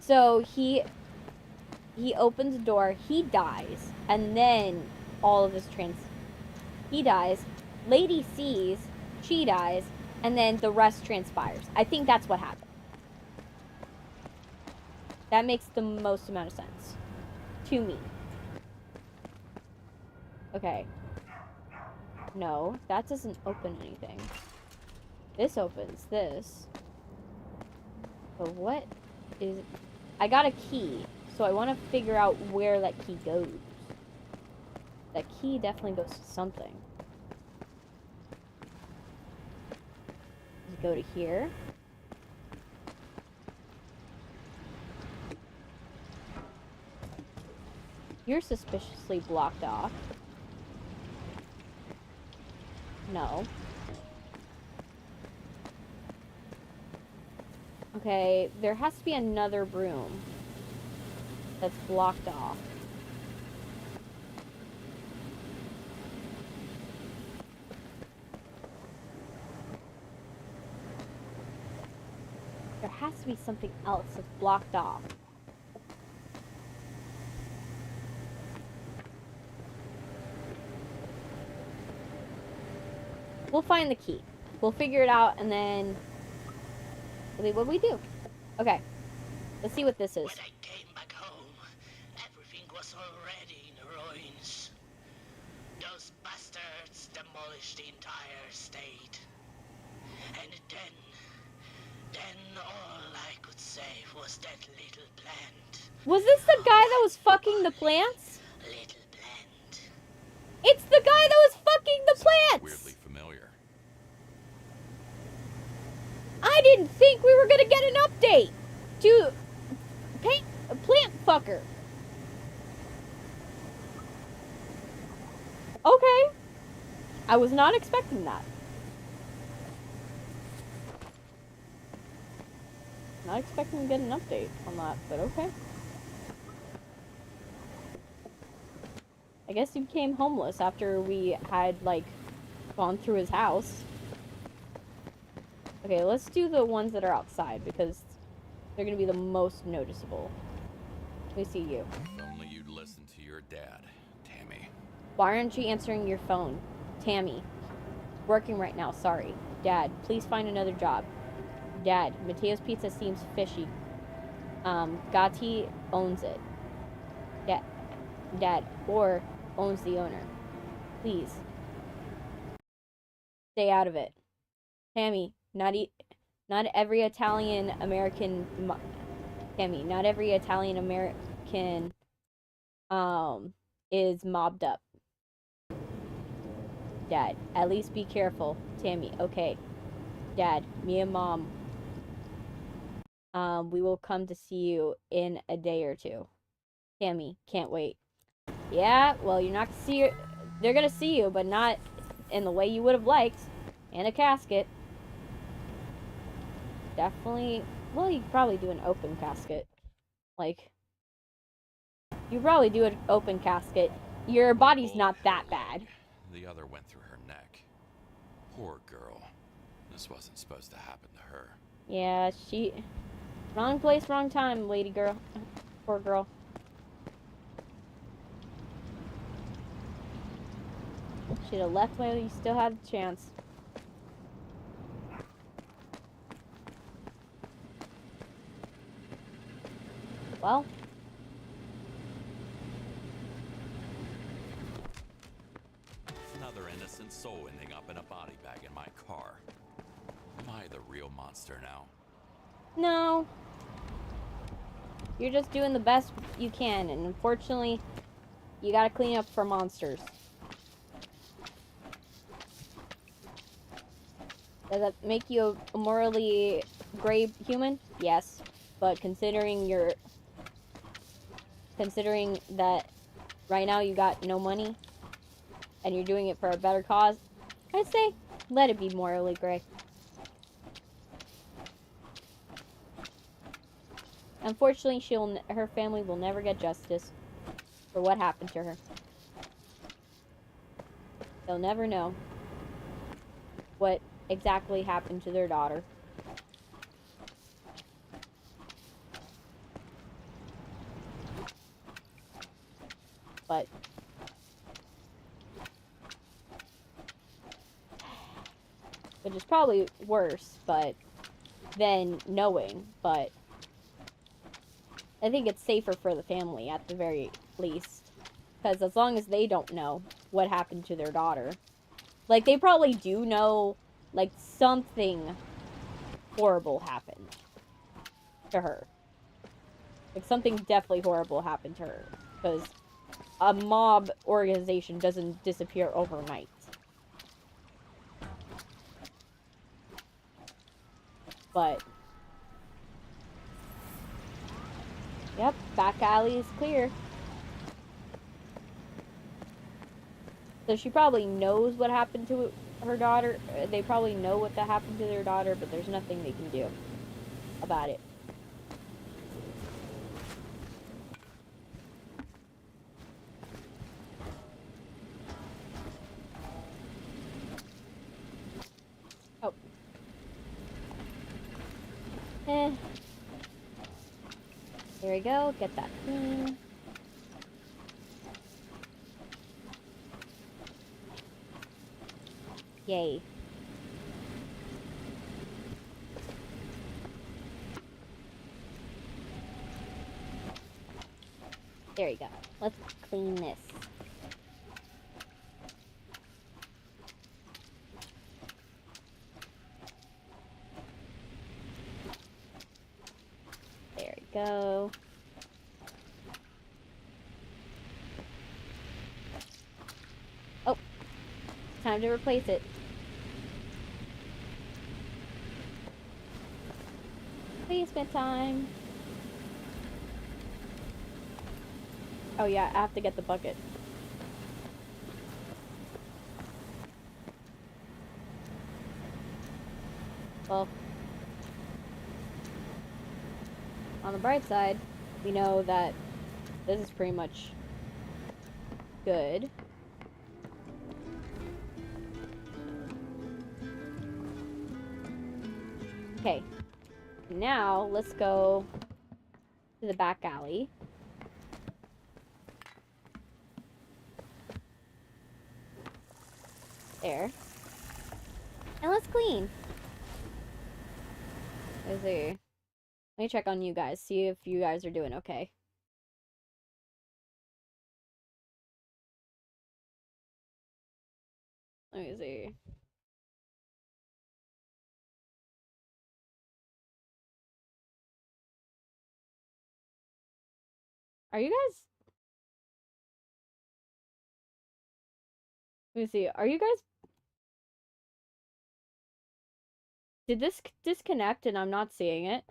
So he opens the door, he dies, and then all of his he dies, lady sees, she dies, and then the rest transpires. I think that's what happened. That makes the most amount of sense. To me. Okay. No, that doesn't open anything. This opens this. But what is... I got a key, so I want to figure out where that key goes. That key definitely goes to something. Does it go to here? You're suspiciously blocked off. No. Okay, there has to be another room that's blocked off. There has to be something else that's blocked off. We'll find the key. We'll figure it out, and then... what we do. Okay. Let's see what this is. When I came back home, everything was already in ruins. Those bastards demolished the entire state. And then all I could save was that little plant. Was this the guy that was fucking the plants? Little plant. It's the guy that was fucking the plants! Weirdly familiar. I didn't think we were gonna get an update to paint a plant fucker. Okay. I was not expecting that. Not expecting to get an update on that, but okay. I guess he became homeless after we had, like, gone through his house. Okay, let's do the ones that are outside, because they're gonna be the most noticeable. Let me see you. If only you'd listen to your dad, Tammy. Why aren't you answering your phone? Tammy. Working right now, sorry. Dad, please find another job. Dad, Mateo's Pizza seems fishy. Gotti owns it. Dad, or owns the owner. Please. Stay out of it. Tammy, not every Italian American... Tammy, not every Italian American, is mobbed up. Dad, at least be careful. Tammy, okay. Dad, me and Mom, we will come to see you in a day or two. Tammy, can't wait. Yeah, well, you're not gonna see her. They're gonna see you, but not in the way you would have liked. In a casket. Definitely. Well, you could probably do an open casket. Like, you probably do an open casket. Your body's not that bad. The other went through her neck. Poor girl. This wasn't supposed to happen to her. Yeah, she... Wrong place, wrong time, lady girl. Poor girl. Should have left while you still had a chance. Well. Another innocent soul ending up in a body bag in my car. Am I the real monster now? No. You're just doing the best you can, and unfortunately, you gotta clean up for monsters. Does that make you a morally gray human? Yes. But considering that right now you got no money and you're doing it for a better cause, I say let it be morally gray. Unfortunately, her family will never get justice for what happened to her. They'll never know what exactly happened to their daughter. But which is probably worse, but than knowing, but I think it's safer for the family at the very least, because as long as they don't know what happened to their daughter, like, they probably do know, like, something horrible happened to her. Like, something definitely horrible happened to her, because a mob organization doesn't disappear overnight. But, yep, back alley is clear. So she probably knows what happened to her daughter. They probably know what that happened to their daughter, but there's nothing they can do about it. Oh. There we go. Get that clean. Yay. There you go. Let's clean this. There we go. Oh, time to replace it. Replacement time. Oh yeah, I have to get the bucket. Well, on the bright side, we know that this is pretty much good. Okay, now let's go to the back alley. There. And let's clean. Let's see. Let me check on you guys, see if you guys are doing okay. Let me see. Are you guys... Let me see. Are you guys... Did this disconnect and I'm not seeing it?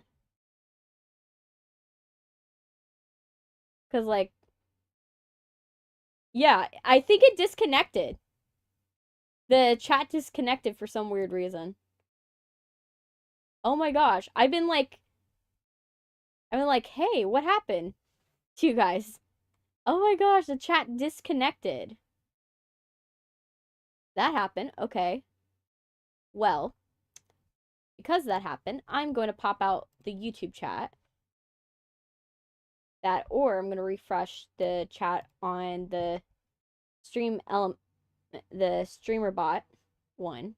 Because, like... Yeah, I think it disconnected. The chat disconnected for some weird reason. Oh my gosh. I've been like, hey, what happened to you guys? Oh my gosh, the chat disconnected. That happened. Okay. Well, because that happened, I'm going to pop out the YouTube chat. Or I'm going to refresh the chat on the the streamer bot one.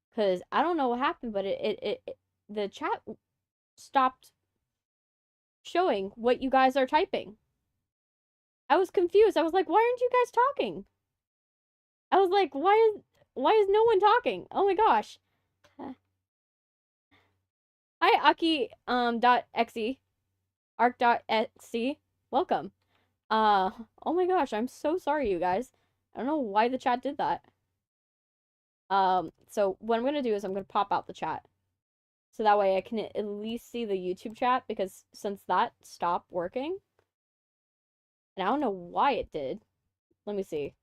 Because I don't know what happened, but the chat stopped showing what you guys are typing. I was confused. I was like, why aren't you guys talking? I was like, why is no one talking? Oh my gosh. Hi, 𝐂𝐞𝐭'𝐬, arc.exe. Welcome. Oh my gosh, I'm so sorry, you guys. I don't know why the chat did that. So what I'm gonna do is I'm gonna pop out the chat. So that way I can at least see the YouTube chat, because since that stopped working, and I don't know why it did. Let me see.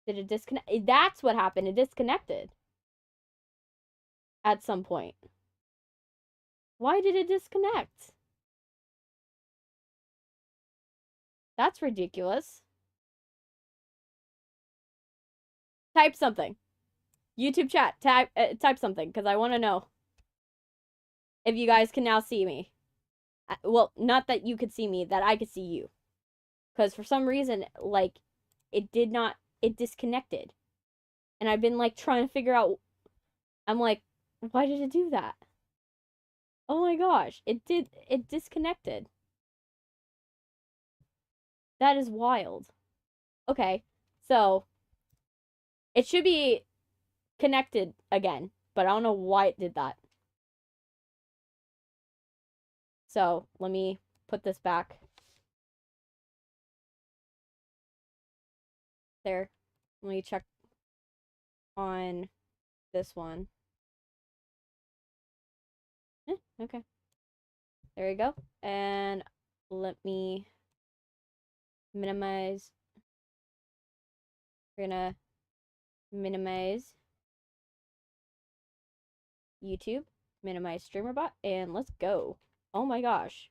Did it disconnect? That's what happened. It disconnected. At some point. Why did it disconnect? That's ridiculous. Type something. YouTube chat. Type something, because I want to know if you guys can now see me. Well, not that you could see me, that I could see you. Because for some reason, like, it disconnected. And I've been, like, trying to figure out I'm like, why did it do that? Oh my gosh, it disconnected. That is wild. Okay, so it should be connected again, but I don't know why it did that. So let me put this back. There. Let me check on this one. Okay. There we go. And let me minimize. We're gonna minimize YouTube, minimize StreamerBot, and let's go. Oh my gosh.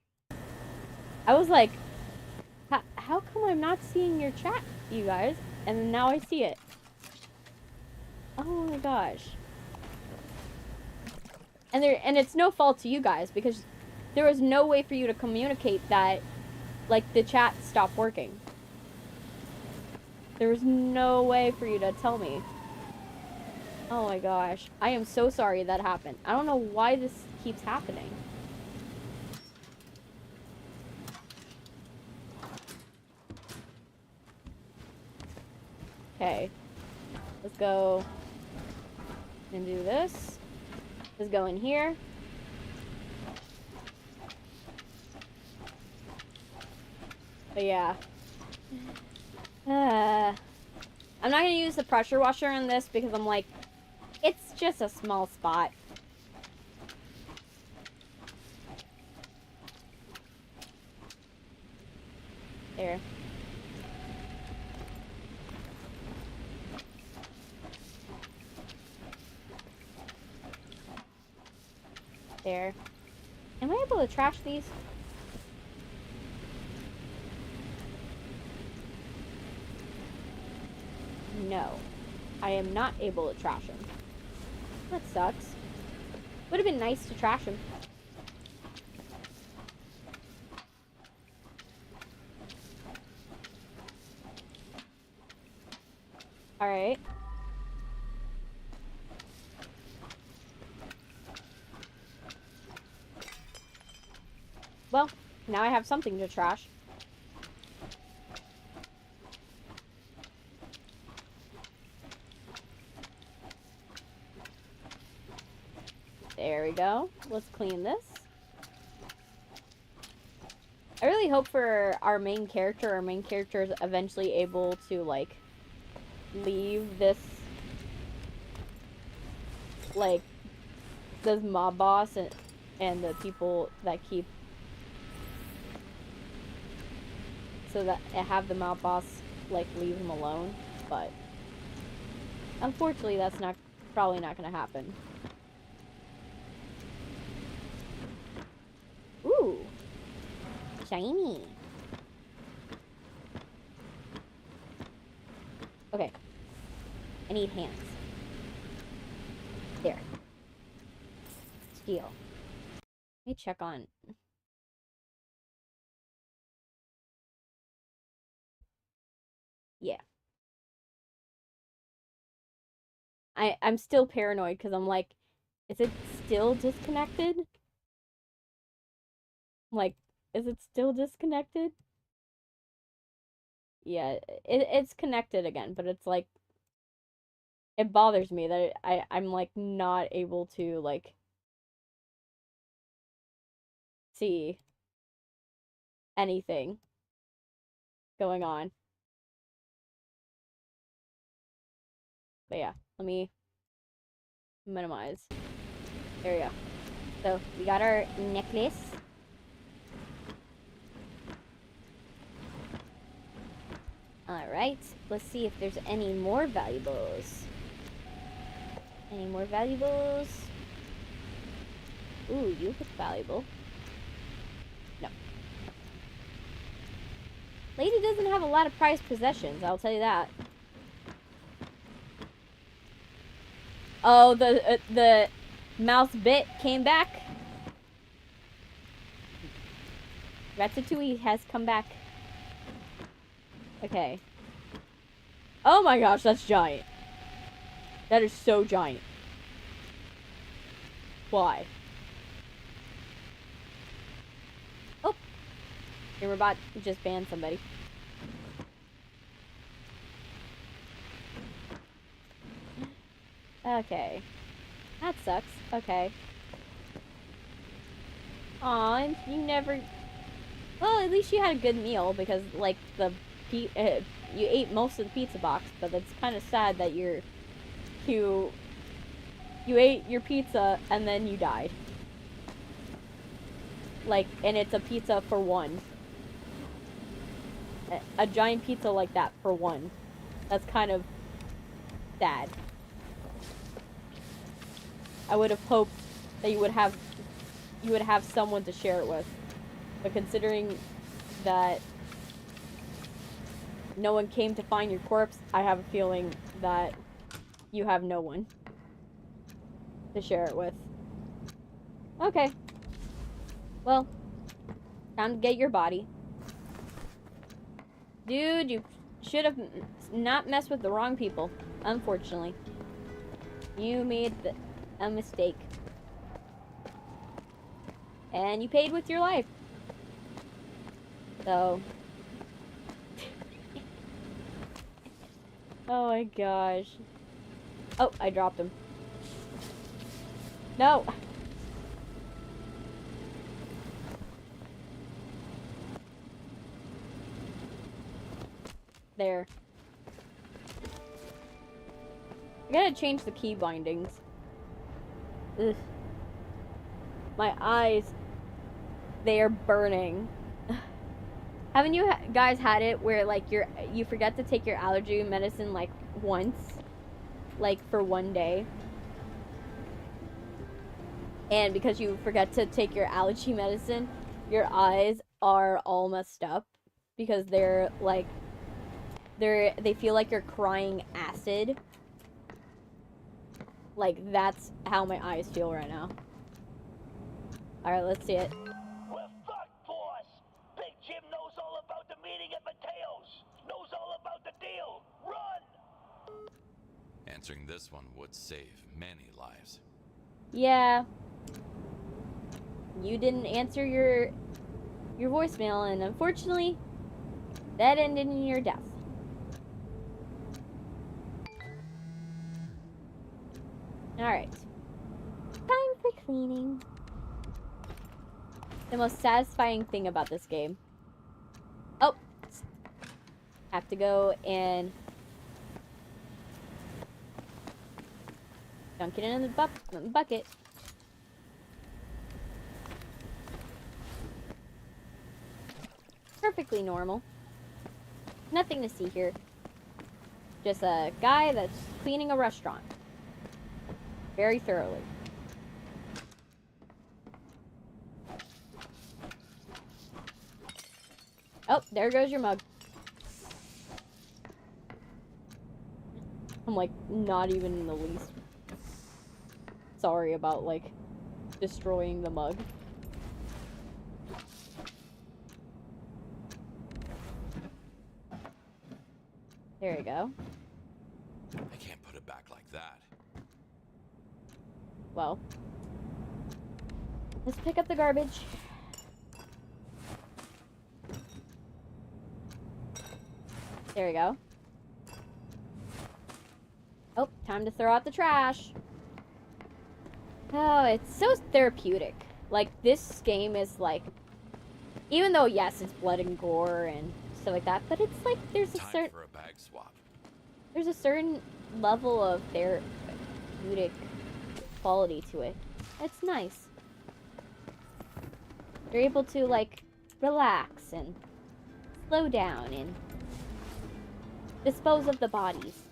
I was like, how come I'm not seeing your chat, you guys? And now I see it. Oh my gosh. And it's no fault to you guys, because there was no way for you to communicate that, like, the chat stopped working. There was no way for you to tell me. Oh my gosh. I am so sorry that happened. I don't know why this keeps happening. Okay. Let's go and do this. Let's go in here. But yeah. I'm not gonna use the pressure washer on this because I'm like, it's just a small spot. There. There. Am I able to trash these? No. I am not able to trash them. That sucks. Would have been nice to trash them. Alright. Well, now I have something to trash. There we go. Let's clean this. I really hope for our main character is eventually able to, like, leave this, like, this mob boss and the people that keep, so that have the mob boss, like, leave him alone, but unfortunately that's probably not gonna happen. Ooh, shiny. Okay, I need hands. There. Steel. Let me check on. Yeah. I'm still paranoid because I'm like, is it still disconnected? Like, is it still disconnected? Yeah, it's connected again, but it's like, it bothers me that I'm like not able to, like, see anything going on. But yeah, let me minimize. There we go. So we got our necklace. Alright, let's see if there's any more valuables. Any more valuables? Ooh, you look valuable. No. Lady doesn't have a lot of prized possessions, I'll tell you that. Oh, the mouse bit came back. Ratatouille has come back. Okay. Oh my gosh, that's giant. That is so giant. Why? Oh! Your robot just banned somebody. Okay. That sucks. Okay. Aw, and you never... Well, at least you had a good meal, because, like, you ate most of the pizza box, but it's kind of sad that you ate your pizza, and then you died. Like, and it's a pizza for one. A giant pizza like that for one. That's kind of sad. I would have hoped that you would have someone to share it with. But considering that no one came to find your corpse, I have a feeling that you have no one to share it with. Okay. Well, time to get your body. Dude, you should have not messed with the wrong people, unfortunately. You made a mistake. And you paid with your life. So. Oh my gosh. Oh, I dropped him. No! There. I gotta change the key bindings. Ugh. My eyes, they are burning. Haven't you guys had it where, like, you forget to take your allergy medicine, like, once? Like, for one day? And because you forget to take your allergy medicine, your eyes are all messed up. Because they're, like, they feel like you're crying acid. Like, that's how my eyes feel right now. Alright, let's see it. We're fucked, boss! Big Jim knows all about the meeting at Mateo's! Knows all about the deal! Run! Answering this one would save many lives. Yeah. You didn't answer your voicemail, and unfortunately, that ended in your death. Alright. Time for cleaning. The most satisfying thing about this game. Oh! Have to go and dunk it in the bucket. Perfectly normal. Nothing to see here. Just a guy that's cleaning a restaurant. Very thoroughly. Oh, there goes your mug. I'm like, not even in the least sorry about, like, destroying the mug. There you go. I can't put it back like that. Well, let's pick up the garbage. There we go. Oh, time to throw out the trash. Oh, it's so therapeutic. Like, this game is like, even though, yes, it's blood and gore and stuff like that, but it's like there's a certain... for a bag swap. There's a certain level of therapeutic quality to it. It's nice. You're able to, like, relax and slow down and dispose of the bodies.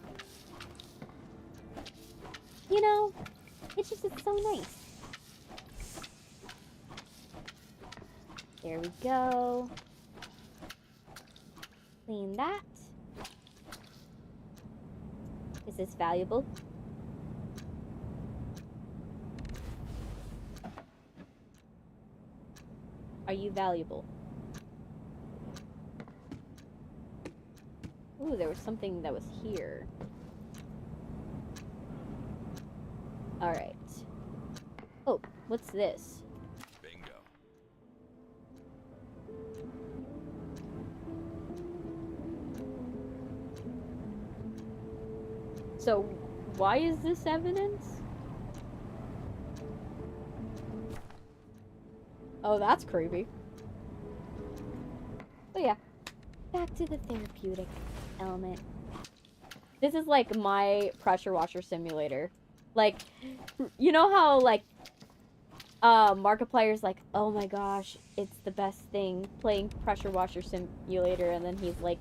You know, it's just, it's so nice. There we go. Clean that. Is this valuable? Are you valuable? Ooh, there was something that was here. Alright. Oh, What's this? Bingo. So, why is this evidence? Oh, that's creepy. But yeah, back to the therapeutic element. This is like my pressure washer simulator. Like, you know how like Markiplier's like, oh my gosh, it's the best thing playing pressure washer simulator, and then he's like,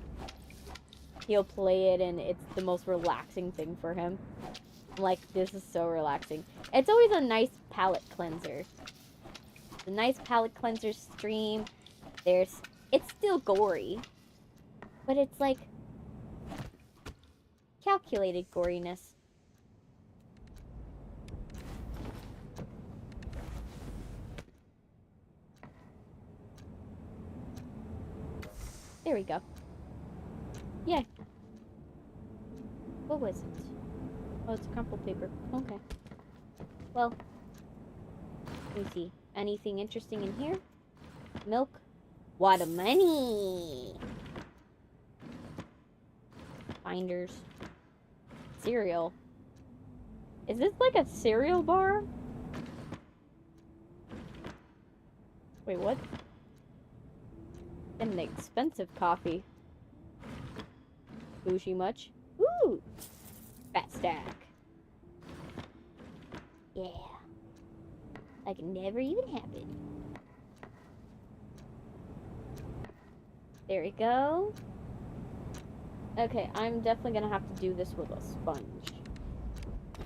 he'll play it and it's the most relaxing thing for him. Like, this is so relaxing. It's always a nice palate cleanser. A nice palate cleanser stream. It's still gory, but it's like calculated goriness. There we go. Yeah. What was it? Oh, it's crumpled paper. Okay. Well, let me see. Anything interesting in here? Milk? What a money! Binders. Cereal. Is this like a cereal bar? Wait, what? An expensive coffee. Bougie much? Ooh! Fat stack. Yeah. Like it never even happened. There we go. Okay, I'm definitely gonna have to do this with a sponge.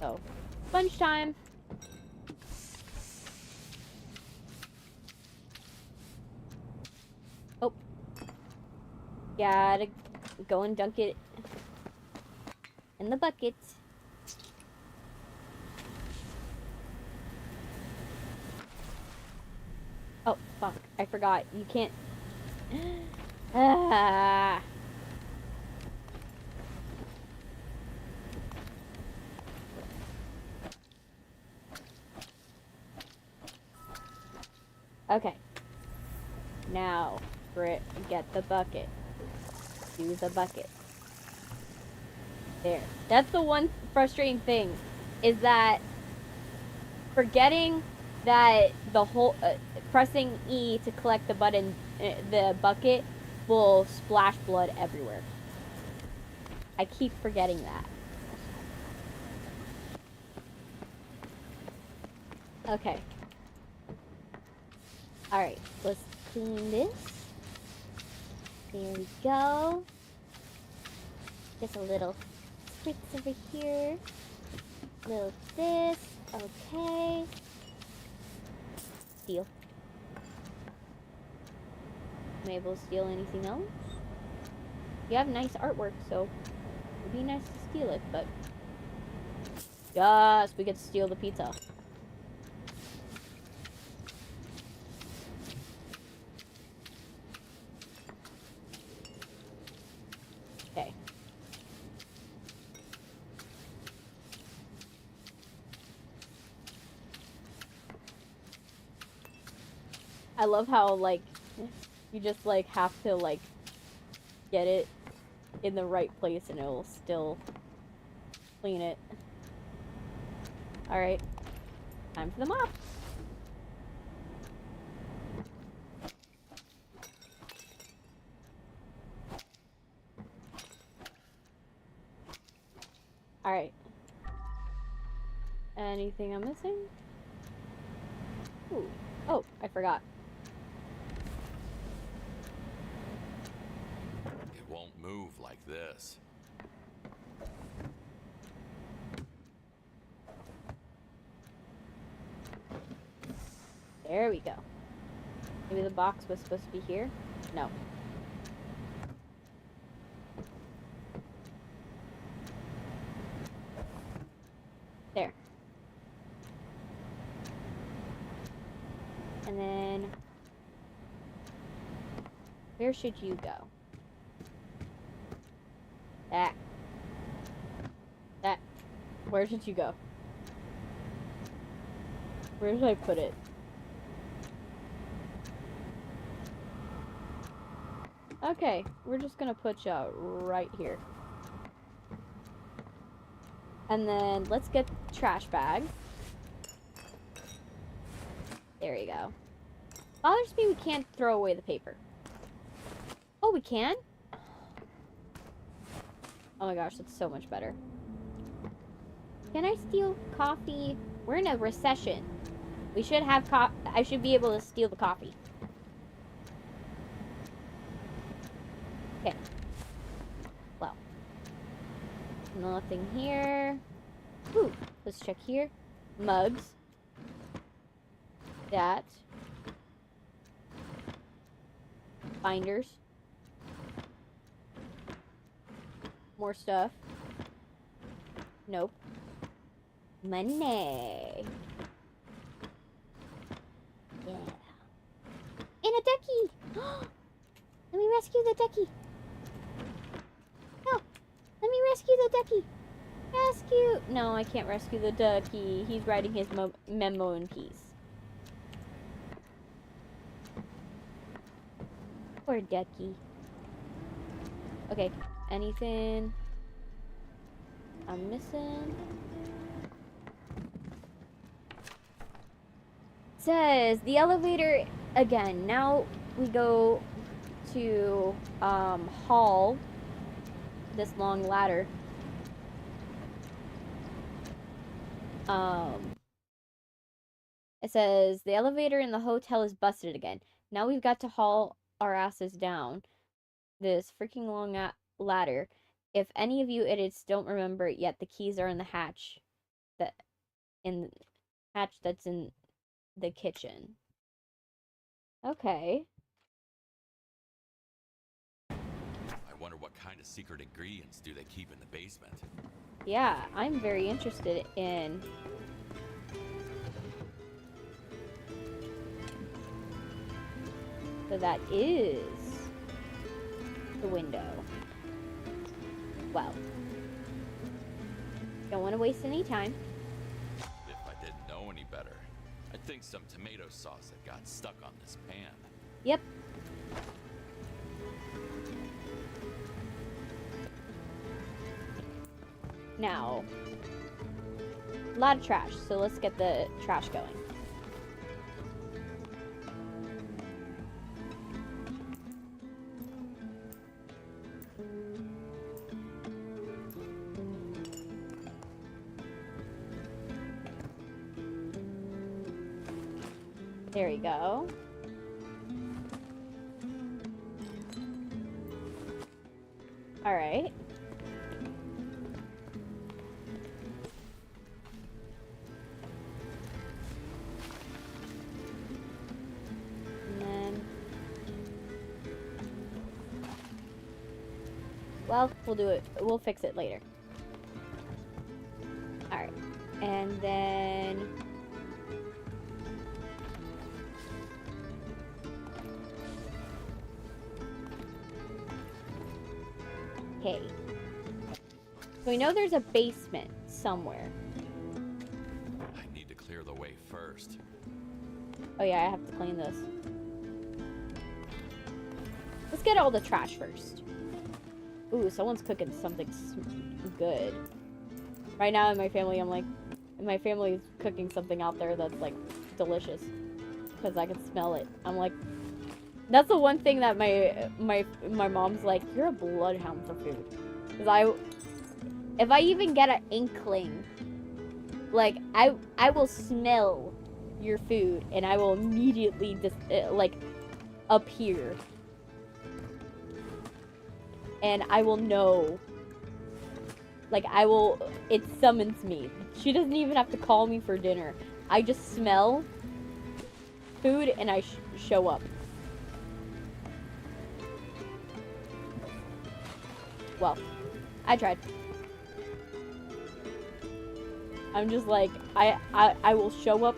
So, sponge time! Oh. Gotta go and dunk it in the bucket. Oh, fuck. I forgot. You can't... Ah. Okay. Now, get the bucket. Use the bucket. There. That's the one frustrating thing, is that forgetting that the whole pressing E to collect the the bucket will splash blood everywhere. I keep forgetting that. Okay. Alright, let's clean this. There we go. Just a little spritz over here. Little this. Okay. Steal. Am I able to steal anything else? You have nice artwork, so it'd be nice to steal it, but... Yes, we get to steal the pizza. Okay. I love how, like, you just, like, have to, like, get it in the right place and it'll still clean it. Alright. Time for the mop. Alright. Anything I'm missing? Ooh. Oh, I forgot. It won't move like this. There we go. Maybe the box was supposed to be here? No. There. And then... where should you go? That. Where should you go? Where should I put it? Okay, we're just gonna put you right here. And then let's get the trash bag. There you go. Bothers me we can't throw away the paper. Oh, we can? Oh my gosh, that's so much better. Can I steal coffee? We're in a recession. We should have I should be able to steal the coffee. Okay. Well. Nothing here. Ooh, let's check here. Mugs. That. Binders. More stuff. Nope. Money. Yeah. And a ducky! Let me rescue the ducky. No! Let me rescue the ducky. Rescue! No, I can't rescue the ducky. He's writing his memo in peace. Poor ducky. Okay, anything I'm missing? Says the elevator again. Now we go to hall this long ladder. It says the elevator in the hotel is busted again. Now we've got to haul our asses down this freaking long ladder. If any of you idiots don't remember it yet, the keys are in the hatch that's in the kitchen. Okay. I wonder what kind of secret ingredients do they keep in the basement? Yeah, I'm very interested in. So that is the window. Well, don't want to waste any time. If I didn't know any better, I think some tomato sauce had got stuck on this pan. Yep. Now, a lot of trash, so let's get the trash going. There we go. All right. And then, well, we'll do it. We'll fix it later. All right. And then okay. So we know there's a basement somewhere. I need to clear the way first. Oh yeah, I have to clean this. Let's get all the trash first. Ooh, someone's cooking something good. Right now in my family, my family's cooking something out there that's like delicious. Because I can smell it. I'm like, that's the one thing that my mom's like, you're a bloodhound for food. Because if I even get an inkling, like, I will smell your food and I will immediately just, like, appear. And I will know. Like, it summons me. She doesn't even have to call me for dinner. I just smell food and I show up. Well, I tried. I'm just like, I will show up.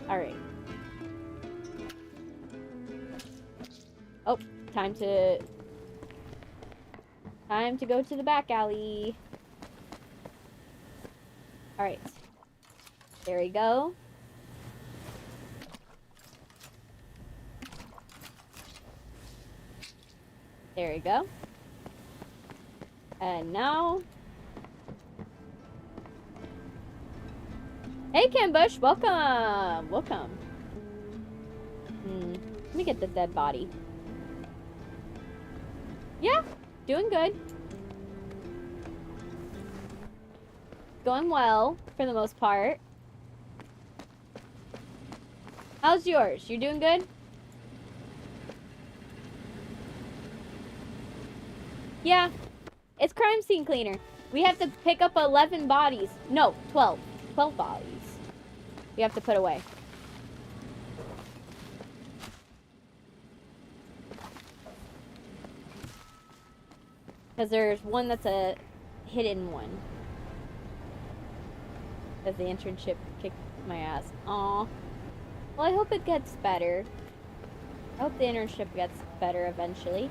Alright. Oh, time to go to the back alley. Alright. There we go. There we go. And now... Hey, Cambush! Welcome! Welcome. Let me get the dead body. Yeah, doing good. Going well, for the most part. How's yours? You doing good? Yeah, it's crime scene cleaner. We have to pick up 11 bodies. No, 12. 12 bodies. We have to put away. Because there's one that's a hidden one. Because the internship kicked my ass. Aw. Well, I hope it gets better. I hope the internship gets better eventually.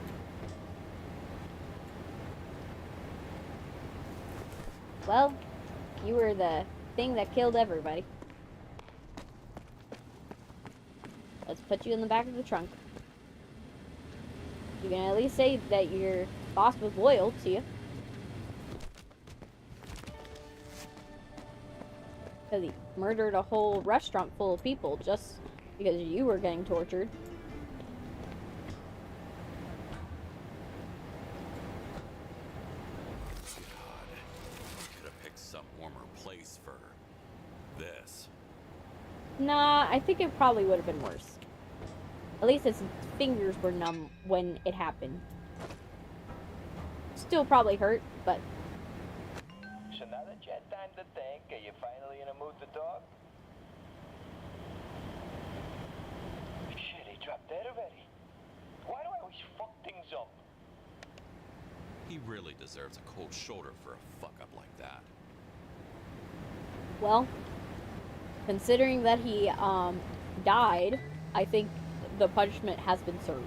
Well, you were the thing that killed everybody. Let's put you in the back of the trunk. You can at least say that your boss was loyal to you. Because he murdered a whole restaurant full of people just because you were getting tortured. God, could have picked some warmer place for this. Nah, I think it probably would have been worse. At least his fingers were numb when it happened. Still probably hurt, but... So now that you had time to think, are you finally in a mood to talk? Shit, he dropped dead already. Why do I always fuck things up? He really deserves a cold shoulder for a fuck-up like that. Well, considering that he, died, I think the punishment has been served.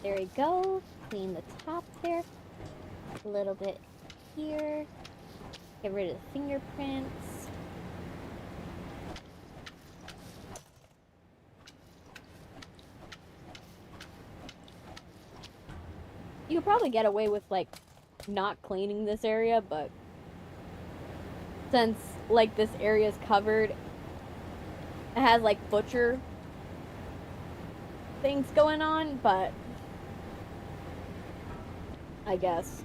There we go. Clean the top there. A little bit here. Get rid of the fingerprints. You could probably get away with, like, not cleaning this area, but since, like, this area is covered, it has, like, butcher things going on, but I guess.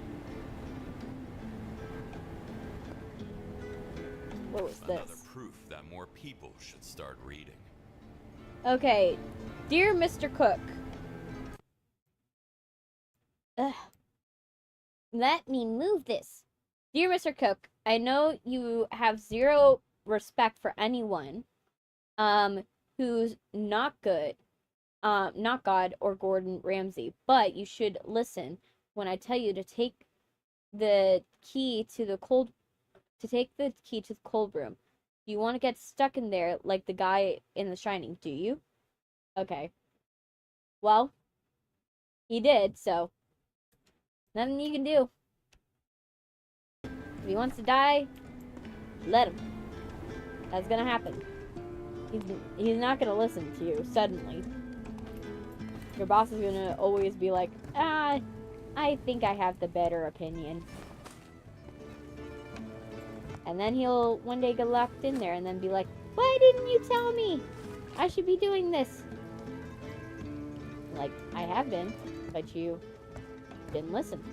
What was this? Another proof that more people should start reading. Okay, dear Mr. Cook. Ugh. Let me move this. Dear Mr. Cook, I know you have zero respect for anyone who's not good, not God or Gordon Ramsay, but you should listen when I tell you to take the key to the cold room. You want to get stuck in there like the guy in The Shining, do you? Okay. Well, he did, so nothing you can do. If he wants to die, let him. That's gonna happen. He's not gonna listen to you suddenly. Your boss is gonna always be like, I think I have the better opinion. And then he'll one day get locked in there and then be like, why didn't you tell me? I should be doing this. Like, I have been, but you didn't listen.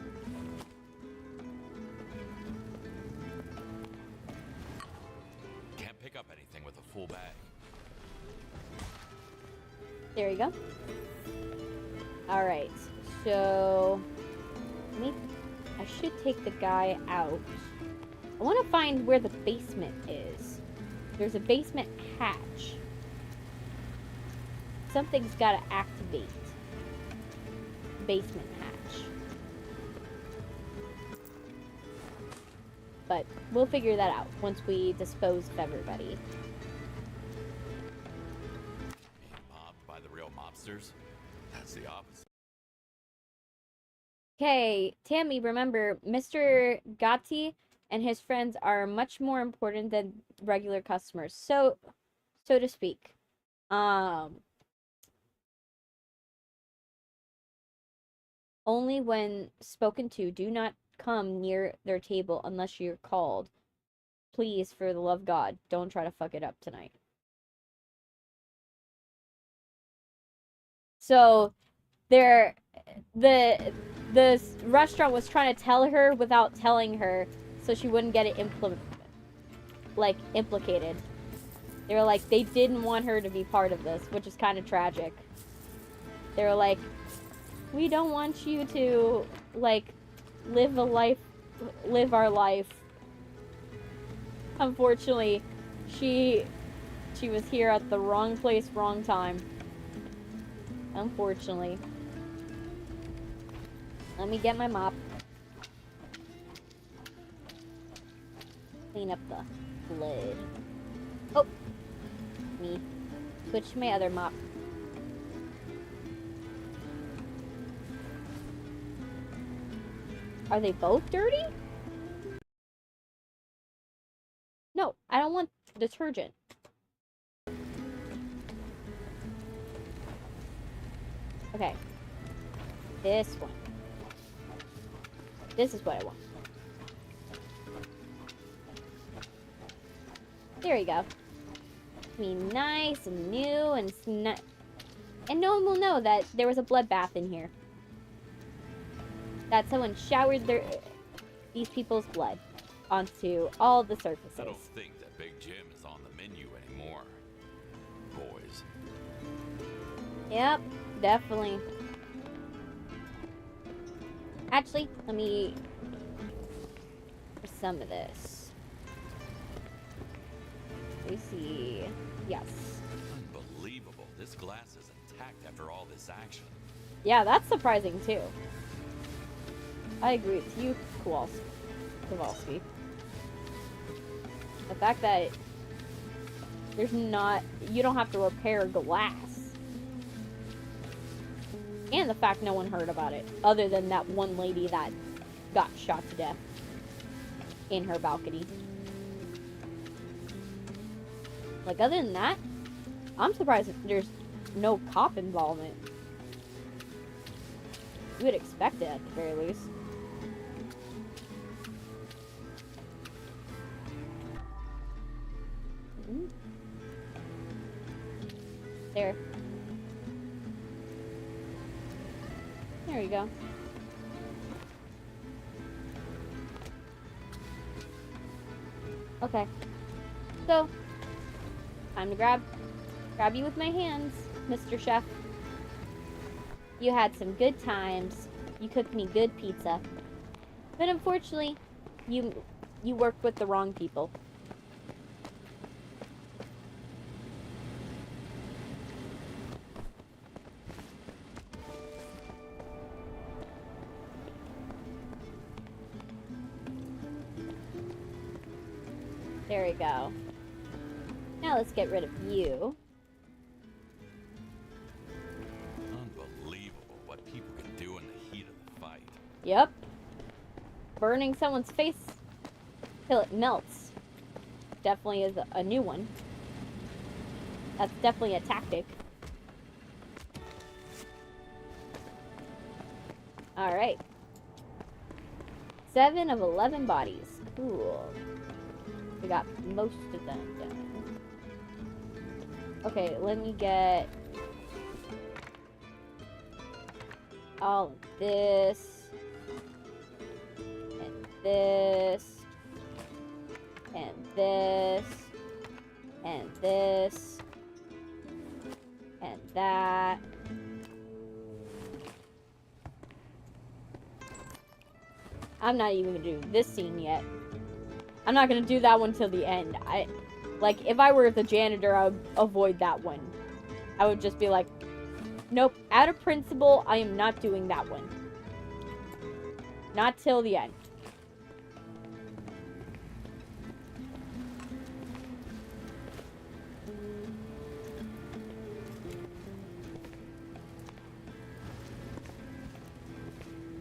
Can't pick up anything with a full bag. There you go. Alright, so I should take the guy out. I want to find where the basement is. There's a basement hatch. Something's got to activate. Basement hatch. But we'll figure that out once we dispose of everybody. Ghostbusters? That's the opposite. Okay, Tammy, remember, Mr. Gotti and his friends are much more important than regular customers, so to speak. Only when spoken to, do not come near their table unless you're called. Please, for the love of God, don't try to fuck it up tonight. So, the restaurant was trying to tell her without telling her, so she wouldn't get it implicated. They were like, they didn't want her to be part of this, which is kind of tragic. They were like, we don't want you to, like, live our life. Unfortunately, she was here at the wrong place, wrong time. Unfortunately. Let me get my mop. Clean up the blood. Oh! Me. Switch to my other mop. Are they both dirty? No, I don't want detergent. Okay. This one. This is what I want. There you go. Be nice and new and and no one will know that there was a bloodbath in here. That someone showered these people's blood onto all the surfaces. I don't think that Big Jim is on the menu anymore, boys. Yep, definitely. Actually, let me for some of this. Let me see. Yes. Unbelievable. This glass is intact after all this action. Yeah, that's surprising too. I agree with you, Kowalski. The fact that you don't have to repair glass. And the fact no one heard about it, other than that one lady that got shot to death in her balcony. Like, other than that, I'm surprised if there's no cop involvement. You would expect it at the very least. There. There you go. Okay. So, time to grab you with my hands, Mr. Chef. You had some good times. You cooked me good pizza. But unfortunately, you worked with the wrong people. There we go. Now let's get rid of you. Unbelievable what people can do in the heat of the fight. Yep. Burning someone's face till it melts. Definitely is a new one. That's definitely a tactic. Alright. 7 of 11 bodies. Cool. We got most of them done. Okay, let me get all of this, and this, and this, and this, and that. I'm not even gonna do this scene yet. I'm not gonna do that one till the end. Like, if I were the janitor, I would avoid that one. I would just be like, nope, out of principle, I am not doing that one. Not till the end.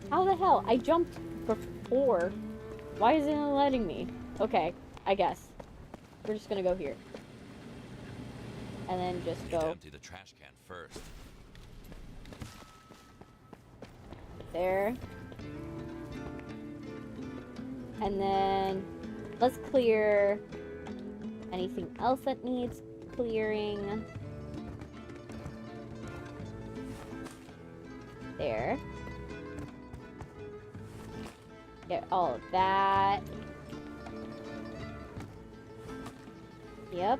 How the hell? I jumped before. Why isn't it letting me? Okay, I guess. We're just gonna go here. And then just Need go to empty the trash can first. there. And then let's clear anything else that needs clearing. There. Get all of that. Yep.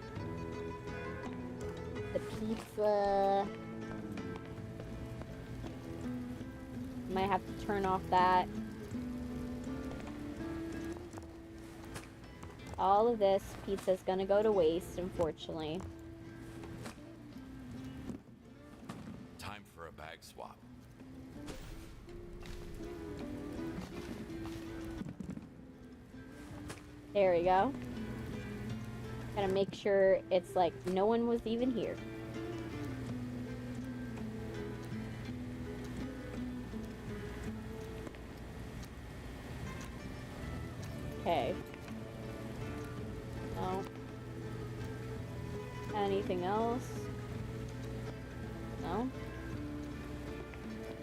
The pizza. Might have to turn off that. All of this pizza's gonna go to waste, unfortunately. Time for a bag swap. There we go. Gotta make sure it's like no one was even here. Okay. No. Anything else? No?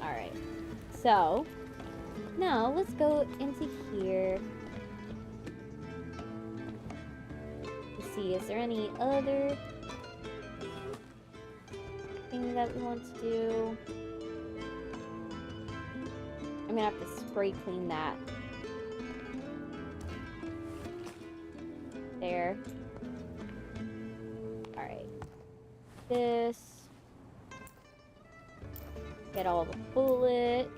Alright. So, now let's go into here. See, is there any other thing that we want to do? I'm gonna have to spray clean that. There. Alright. This. Get all the bullet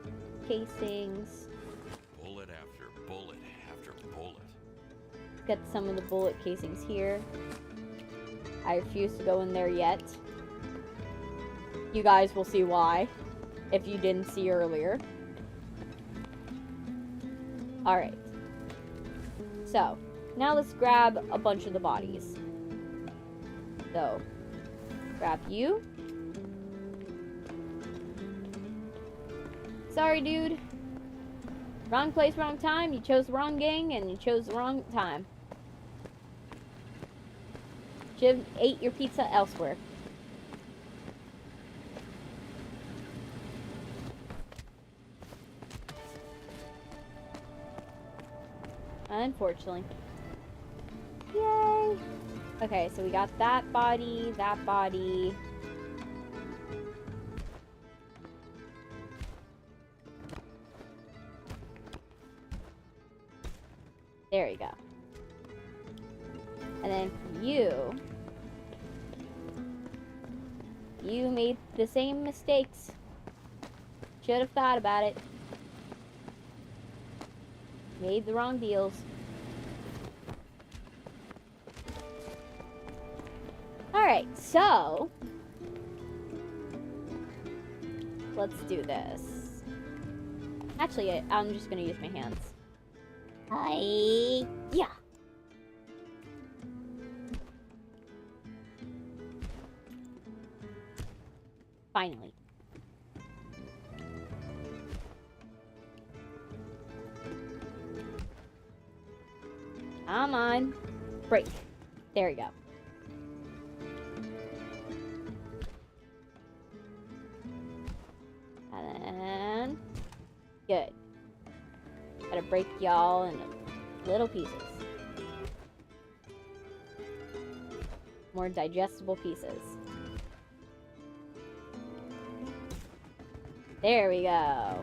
casings. Bullet after bullet after bullet. Get some of the bullet casings here. I refuse to go in there yet. You guys will see why, if you didn't see earlier. Alright. So, now let's grab a bunch of the bodies. So, grab you. Sorry, dude. Wrong place, wrong time. You chose the wrong gang, and you chose the wrong time. Should have ate your pizza elsewhere. Unfortunately. Yay! Okay, so we got that body, that body. There you go. And then you made the same mistakes. Should have thought about it. Made the wrong deals. Alright, so let's do this. Actually, I'm just gonna use my hands. Yeah. Finally. Come on. Break. There we go. And then... Good. Gotta break y'all into little pieces. More digestible pieces. There we go.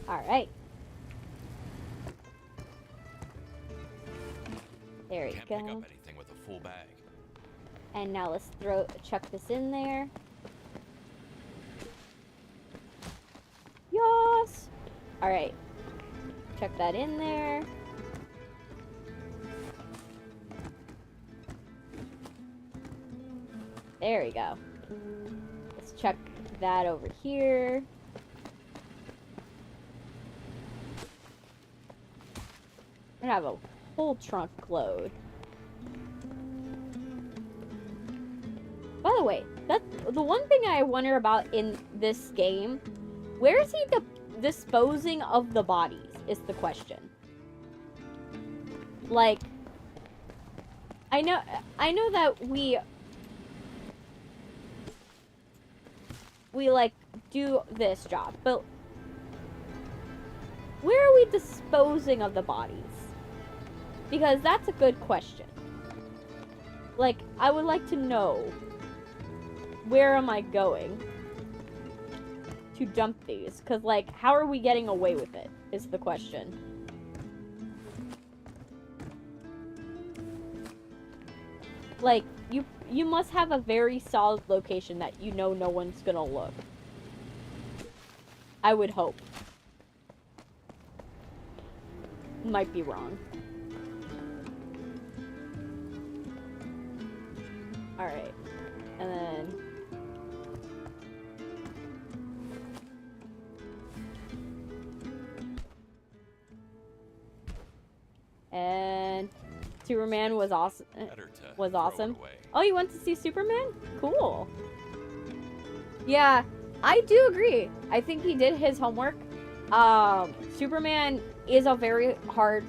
Alright. There we Can't go. pick up anything with a full bag. And now let's chuck this in there. Yes! Alright. Chuck that in there. There we go. Let's chuck that over here. We're gonna have a whole trunk load. By the way, That's the one thing I wonder about in this game. Where is he disposing of the bodies is the question. Like, I know that we like do this job, but where are we disposing of the bodies? Because that's a good question. Like, I would like to know, where am I going to dump these? Because, like, how are we getting away with it is the question. Like, you must have a very solid location that you know no one's gonna look. I would hope. Might be wrong. Alright. And then... And... Superman was awesome. Was awesome. Oh, you went to see Superman? Cool. Yeah, I do agree. I think he did his homework. Superman is a very hard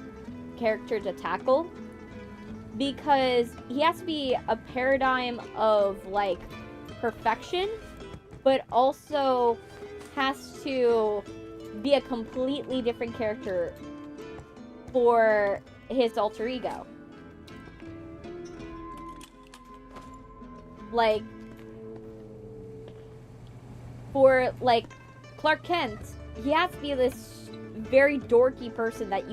character to tackle because he has to be a paradigm of, like, perfection, but also has to be a completely different character for his alter ego. Like, for, like, Clark Kent, he has to be this very dorky person that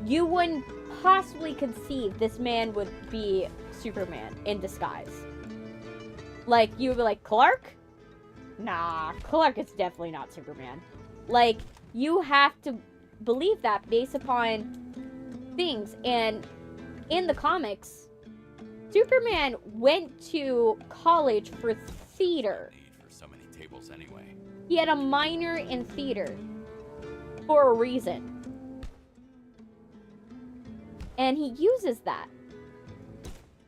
you wouldn't possibly conceive this man would be Superman in disguise. Like, you would be like, Clark? Nah, Clark is definitely not Superman. Like, you have to believe that based upon things. And in the comics, Superman went to college for theater. Need for so many tables anyway. He had a minor in theater for a reason. And he uses that.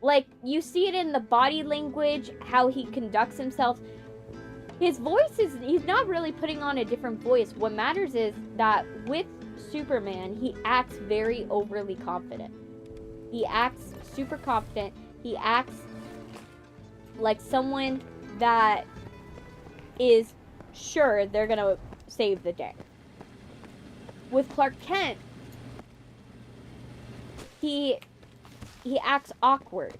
Like, you see it in the body language, how he conducts himself. His voice he's not really putting on a different voice. What matters is that with Superman, he acts very overly confident. He acts super confident. He acts like someone that is sure they're gonna save the day. With Clark Kent, he acts awkward.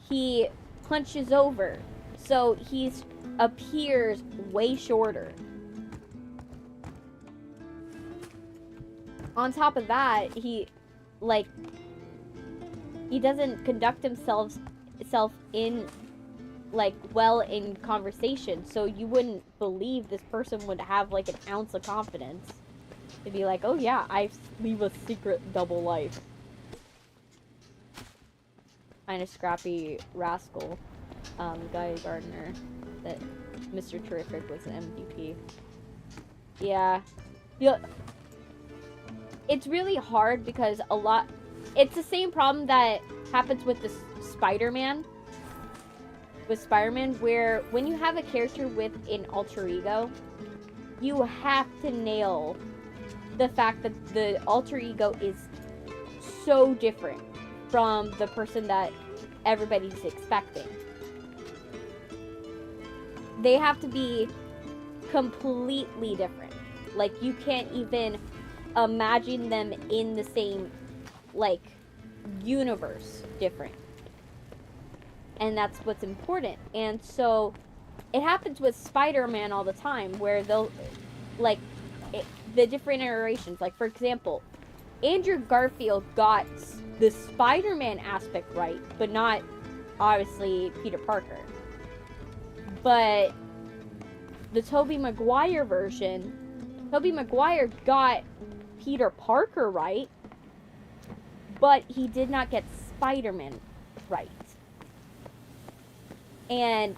He hunches over, so he appears way shorter. On top of that, he doesn't conduct himself in, like, well in conversation, so you wouldn't believe this person would have, like, an ounce of confidence to be like, oh yeah, I live a secret double life. Kinda scrappy rascal, Guy Gardner, that Mr. Terrific was an MVP. Yeah. It's really hard because it's the same problem that happens with the Spider-Man. With Spider-Man, where when you have a character with an alter ego, you have to nail the fact that the alter ego is so different from the person that everybody's expecting. They have to be completely different. Like, you can't even imagine them in the same, like, universe different. And that's what's important. And so it happens with Spider-Man all the time, where they'll, like, the different iterations. Like, for example, Andrew Garfield got the Spider-Man aspect right, but not, obviously, Peter Parker. But the Tobey Maguire version, Tobey Maguire got Peter Parker right, but he did not get Spider-Man right. And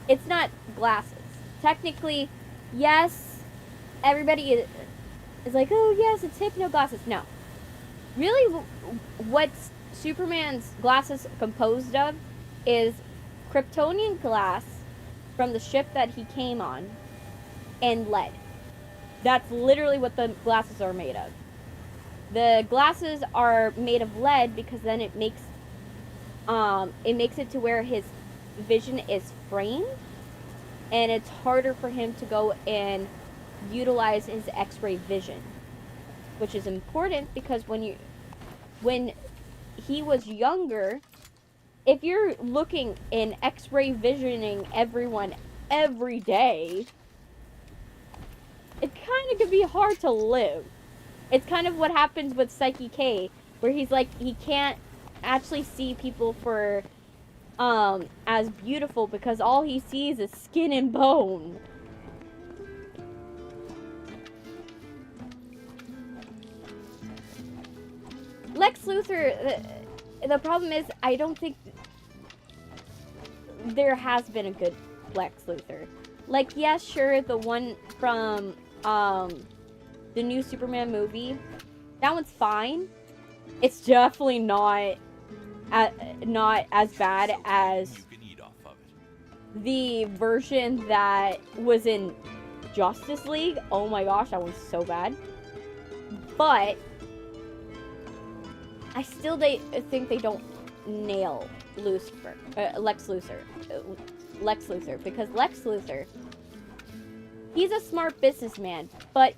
it's not glasses. Technically, yes, everybody is like, oh yes, it's hypno glasses. No. Really, what's Superman's glasses composed of is Kryptonian glass from the ship that he came on and lead. That's literally what the glasses are made of. The glasses are made of lead because then it makes it to where his vision is framed, and it's harder for him to go and utilize his X-ray vision, which is important because when he was younger, if you're looking in X-ray visioning everyone every day, it kind of can be hard to live. It's kind of what happens with 𝐂𝐞𝐭'𝐬, where he's like, he can't actually see people for as beautiful because all he sees is skin and bone. Lex Luthor, the problem is, I don't think there has been a good Lex Luthor. Like, yes, sure, the one from the new Superman movie, that one's fine. It's definitely not as bad as the version that was in Justice League. Oh my gosh, that one's so bad. But I still think they don't nail Lex Luthor, because Lex Luthor, he's a smart businessman, but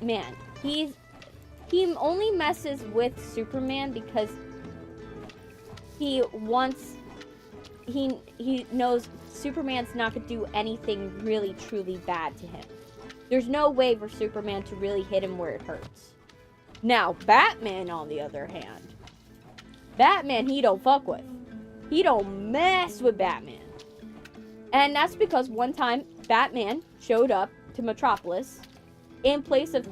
man, he only messes with Superman because he knows Superman's not gonna do anything really truly bad to him. There's no way for Superman to really hit him where it hurts. Now, Batman, on the other hand, Batman, he don't fuck with. He don't mess with Batman. And that's because one time, Batman showed up to Metropolis in place of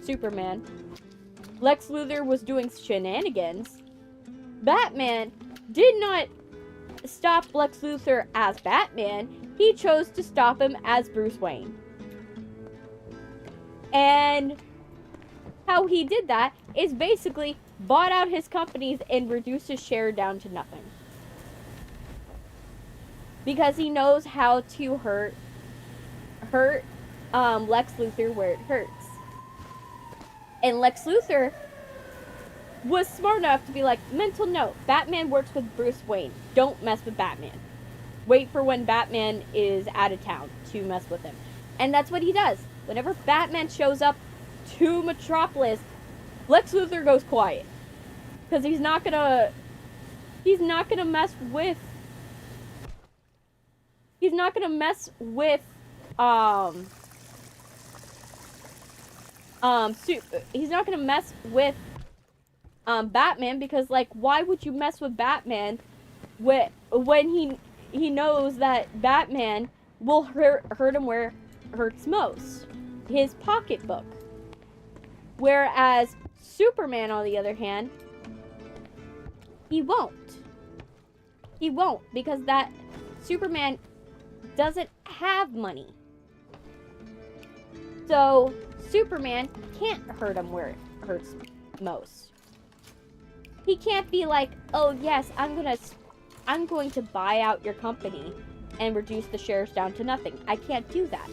Superman. Lex Luthor was doing shenanigans. Batman did not stop Lex Luthor as Batman. He chose to stop him as Bruce Wayne. And how he did that is basically bought out his companies and reduced his share down to nothing. Because he knows how to hurt Lex Luthor where it hurts. And Lex Luthor was smart enough to be like, mental note, Batman works with Bruce Wayne. Don't mess with Batman. Wait for when Batman is out of town to mess with him. And that's what he does. Whenever Batman shows up to Metropolis, Lex Luthor goes quiet. Because he's not gonna mess with Batman, because, like, why would you mess with Batman when he knows that Batman will hurt him where it hurts most, his pocketbook. Whereas Superman, on the other hand, he won't, because that Superman doesn't have money. So Superman can't hurt him where it hurts most. He can't be like, oh yes, I'm going to buy out your company and reduce the shares down to nothing. I can't do that.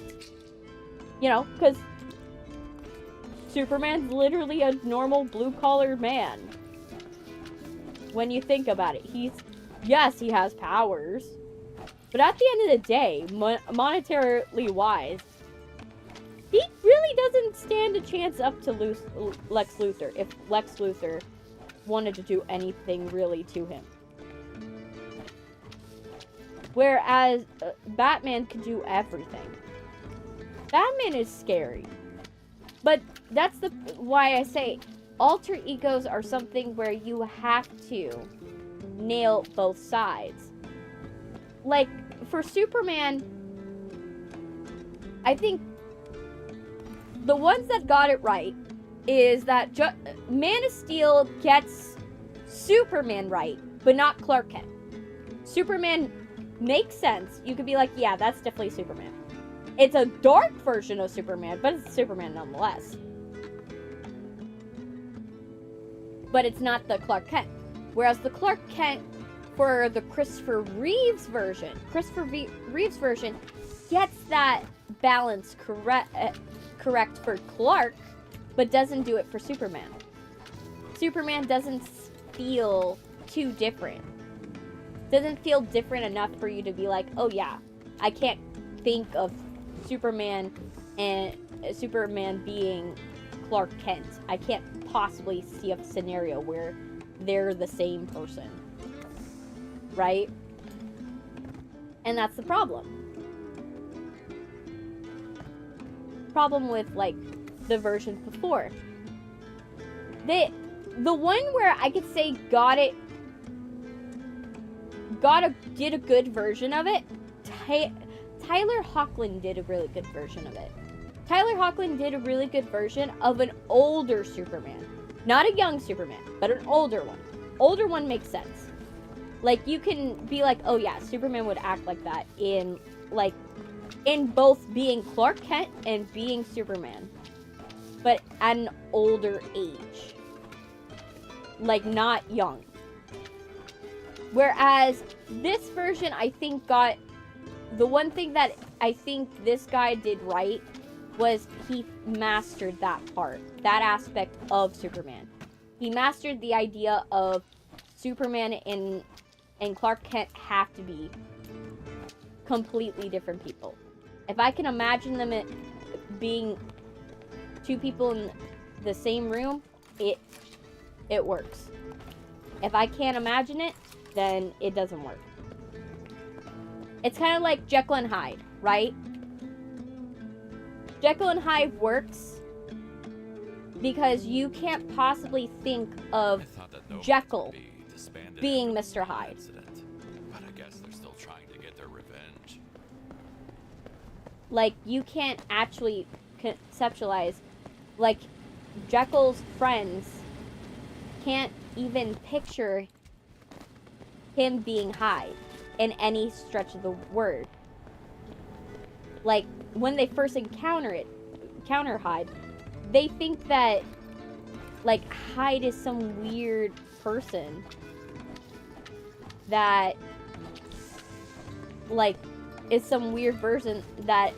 You know, because Superman's literally a normal blue-collar man. When you think about it, yes, he has powers, but at the end of the day, monetarily wise, he really doesn't stand a chance up to Lex Luthor if Lex Luthor wanted to do anything really to him. Whereas Batman can do everything. Batman is scary. But that's why I say alter egos are something where you have to nail both sides. Like, for Superman, I think the ones that got it right is that Man of Steel gets Superman right, but not Clark Kent. Superman makes sense. You could be like, yeah, that's definitely Superman. It's a dark version of Superman, but it's Superman nonetheless. but it's not the Clark Kent. Whereas the Clark Kent for the Christopher Reeves version gets that balance correct for Clark, but doesn't do it for Superman. Superman doesn't feel too different. Doesn't feel different enough for you to be like, oh yeah, I can't think of Superman and Superman being Clark Kent. I can't possibly see a scenario where they're the same person. Right? And that's the problem. Problem with, like, the versions before. The one where I could say did a good version of it, Tyler Hoechlin did a really good version of it. Tyler Hoechlin did a really good version of an older Superman. Not a young Superman, but an older one. Older one makes sense. Like, you can be like, oh yeah, Superman would act like that in both being Clark Kent and being Superman. But at an older age. Like, not young. Whereas, this version, I think, got... The one thing that I think this guy did right was he mastered that part. That aspect of Superman. He mastered the idea of Superman and Clark Kent have to be completely different people. If I can imagine them being two people in the same room, it works. If I can't imagine it, then it doesn't work. It's kind of like Jekyll and Hyde, right? Jekyll and Hyde works because you can't possibly think of Jekyll being Mr. Hyde. But I guess they're still trying to get their revenge. Like, you can't actually conceptualize, like, Jekyll's friends can't even picture him being Hyde in any stretch of the word. Like, when they first encounter Hyde, they think that, like, Hyde is some weird person that, like, is some weird version that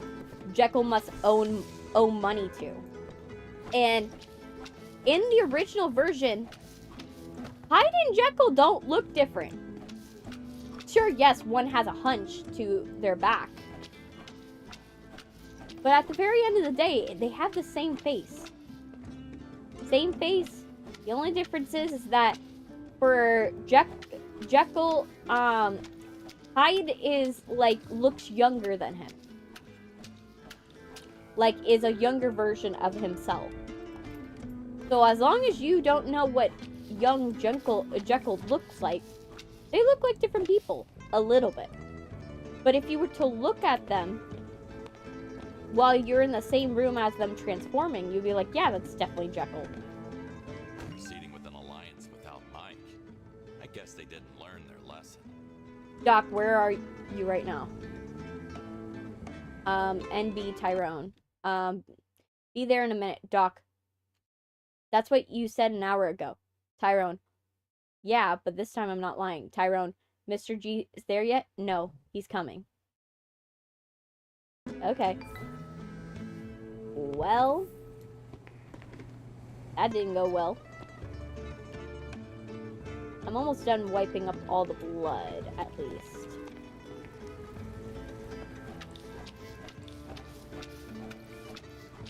Jekyll must owe money to. And in the original version, Hyde and Jekyll don't look different. Sure, yes, one has a hunch to their back. But at the very end of the day, they have the same face. Same face. The only difference is that for Jekyll, Hyde is, like, looks younger than him. Like, is a younger version of himself. So as long as you don't know what young Jekyll looks like, they look like different people. A little bit. But if you were to look at them while you're in the same room as them transforming, you'd be like, yeah, that's definitely Jekyll. Proceeding with an alliance without Mike. I guess they didn't learn their lesson. Doc, where are you right now? NB Tyrone. Be there in a minute, Doc. That's what you said an hour ago. Tyrone. Yeah, but this time I'm not lying. Tyrone, Mr. G is there yet? No, he's coming. Okay. Well, that didn't go well. I'm almost done wiping up all the blood, at least.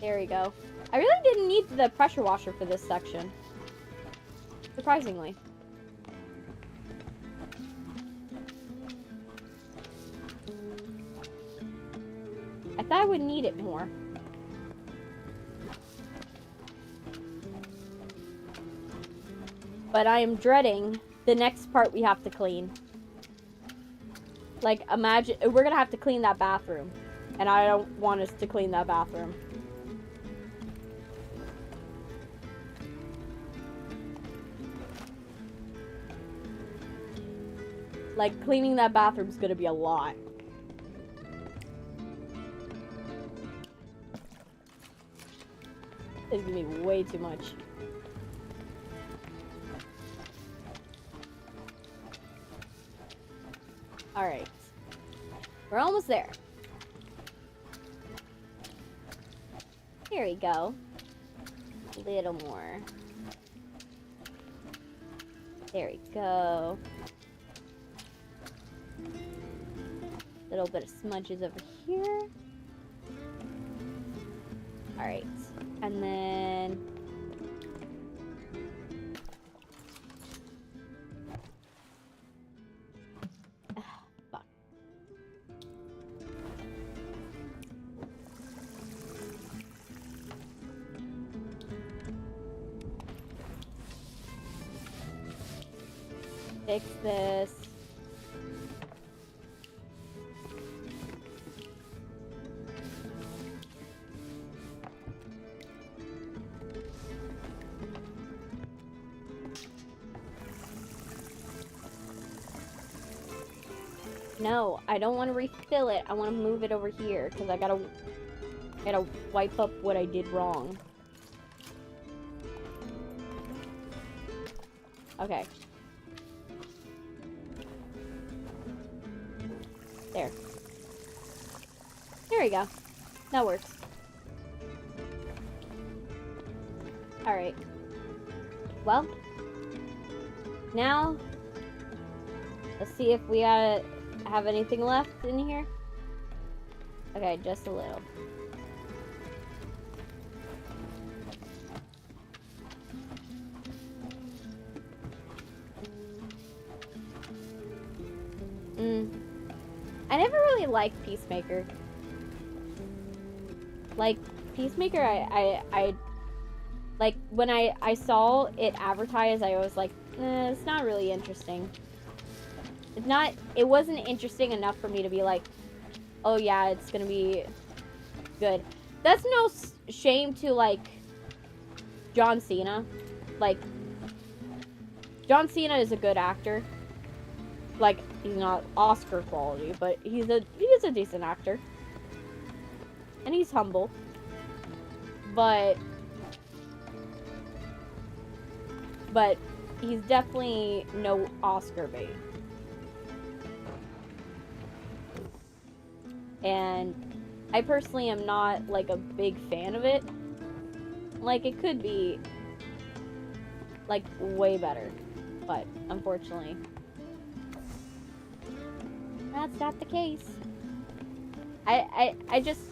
There we go. I really didn't need the pressure washer for this section. Surprisingly. I thought I would need it more. But I am dreading the next part we have to clean. Like, imagine, we're gonna have to clean that bathroom. And I don't want us to clean that bathroom. Like, cleaning that bathroom is gonna be a lot. It's gonna be way too much. Alright. We're almost there. Here we go. A little more. There we go. Little bit of smudges over here. Alright. And then... fuck. Fix this. No, I don't want to refill it. I want to move it over here because I gotta wipe up what I did wrong. Okay. There. There we go. That works. Alright. Well. Now. Let's see if we have anything left in here. Okay, just a little. I never really liked Peacemaker. Like, Peacemaker, I like, when I saw it advertised, I was like, it's not really interesting. It wasn't interesting enough for me to be like, oh yeah, it's gonna be good. That's no shame to, like, John Cena. Like, John Cena is a good actor. Like, he's not Oscar quality, but he is a decent actor. And he's humble. But he's definitely no Oscar bait. And I personally am not, like, a big fan of it. Like, it could be, like, way better. But, unfortunately, that's not the case. I just...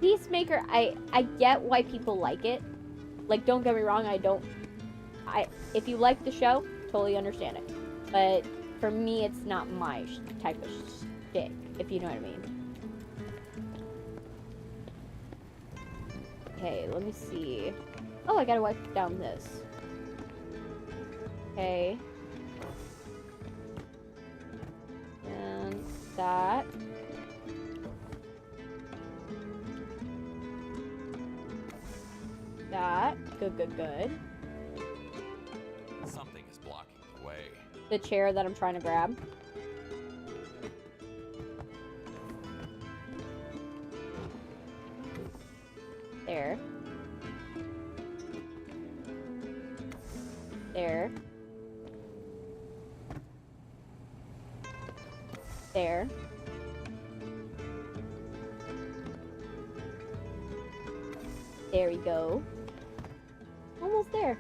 Peacemaker, I get why people like it. Like, don't get me wrong, if you like the show, totally understand it. But, for me, it's not my type of shtick, if you know what I mean. Okay, let me see. Oh, I gotta wipe down this. Okay. And that. That. Good, good, good. Something is blocking the way. The chair that I'm trying to grab. There. There. There. There we go. Almost there.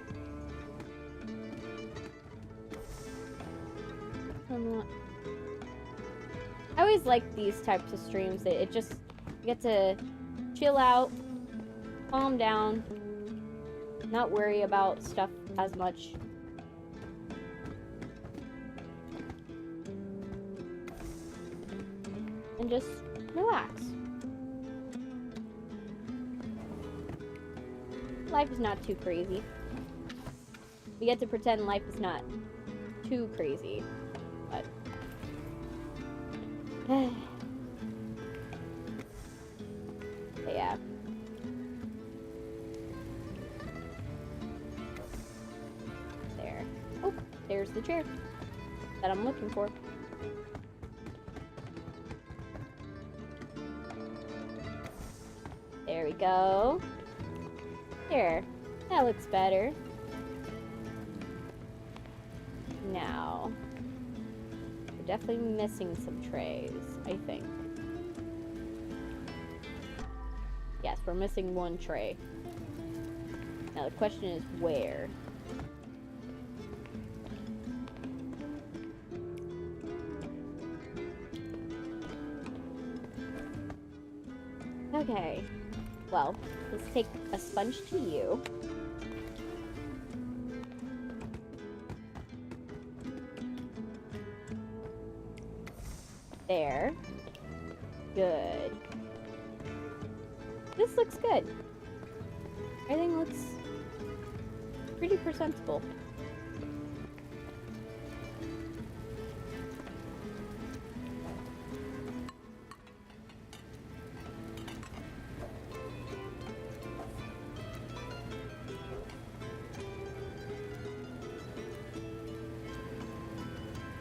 I always like these types of streams. It just, you get to chill out, calm down, not worry about stuff as much. And just relax. Life is not too crazy. We get to pretend life is not too crazy, but yeah. There. Oh, there's the chair that I'm looking for. There we go. There. That looks better. Now, definitely missing some trays, I think. Yes, we're missing one tray. Now the question is where? Okay. Well, let's take a sponge to you. There. Good. This looks good. Everything looks pretty presentable.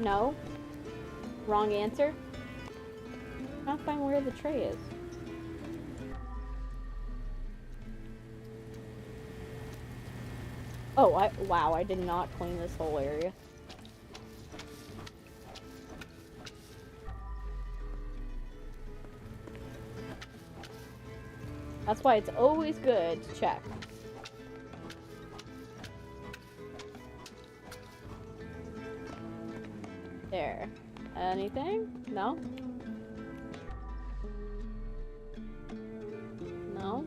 No? Wrong answer? I can't find where the tray is. Oh, wow, I did not clean this whole area. That's why it's always good to check. There. Anything? No? No?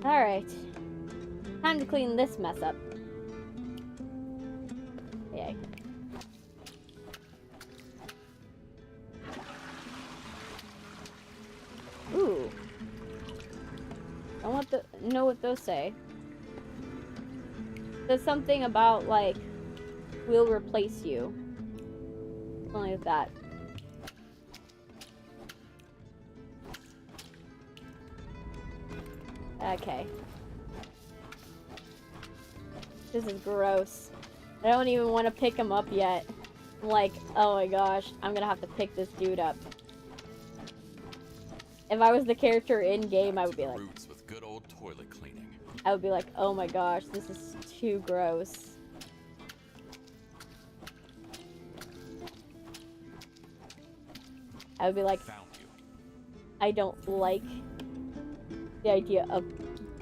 Alright. Time to clean this mess up. Yay. Ooh. I want to know what those say. There's something about, like, we'll replace you. Something like that. Okay. This is gross. I don't even want to pick him up yet. I'm like, oh my gosh, I'm gonna have to pick this dude up. If I was the character in game, I would be like, Roots with good old toilet cleaning. I would be like, oh my gosh, this is too gross. I would be like, Found you. I don't like the idea of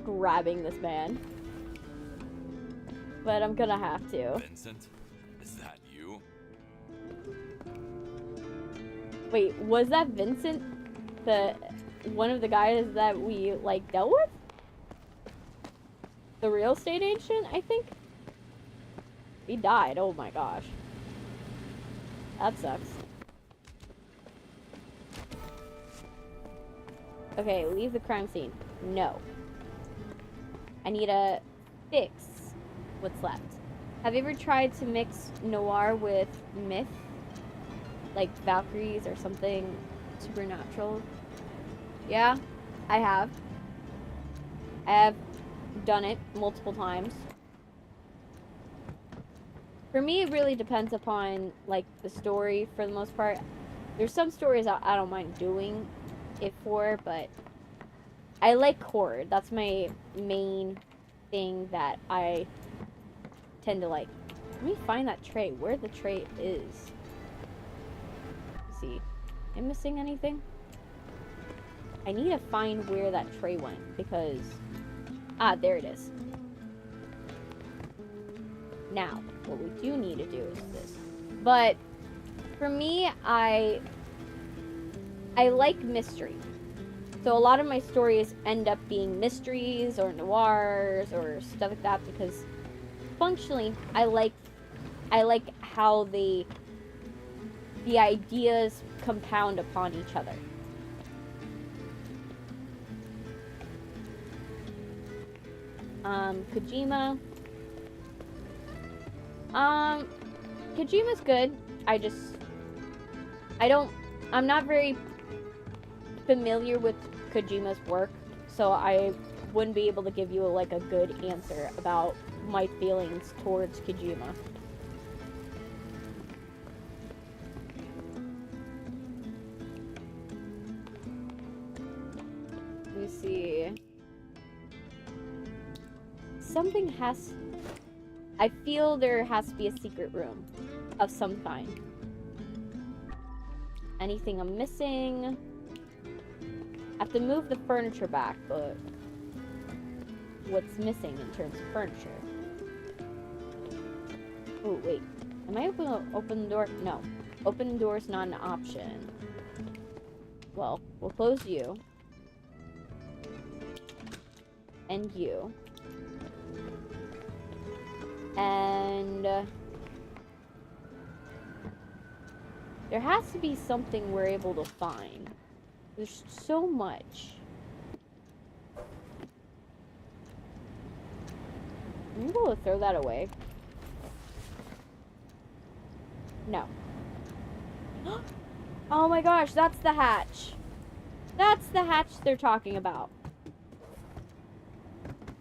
grabbing this man. But I'm gonna have to. Vincent, is that you? Wait, was that Vincent? One of the guys that we, like, dealt with? The real estate agent, I think? He died, oh my gosh. That sucks. Okay, leave the crime scene. No. I need to fix what's left. Have you ever tried to mix noir with myth? Like Valkyries or something supernatural? Yeah, I have. I have done it multiple times. For me, it really depends upon, like, the story for the most part. There's some stories I don't mind doing it for, but I like horror. That's my main thing that I tend to like. Let me find that tray. Where the tray is. Let's see. Am I missing anything? I need to find where that tray went because... Ah, there it is. Now, what we do need to do is this. But for me, I like mystery. So a lot of my stories end up being mysteries or noirs or stuff like that because functionally I like how the ideas compound upon each other. Kojima. Kojima's good. I'm not very familiar with Kojima's work, so I wouldn't be able to give you like a good answer about my feelings towards Kojima. Let me see. Something has... I feel there has to be a secret room of some kind. Anything I'm missing? I have to move the furniture back, but what's missing in terms of furniture? Oh, wait. Am I open the door? No. Open the door is not an option. Well, we'll close you. And you. And there has to be something we're able to find. There's so much. Are you able to throw that away? No. Oh my gosh, that's the hatch. That's the hatch they're talking about.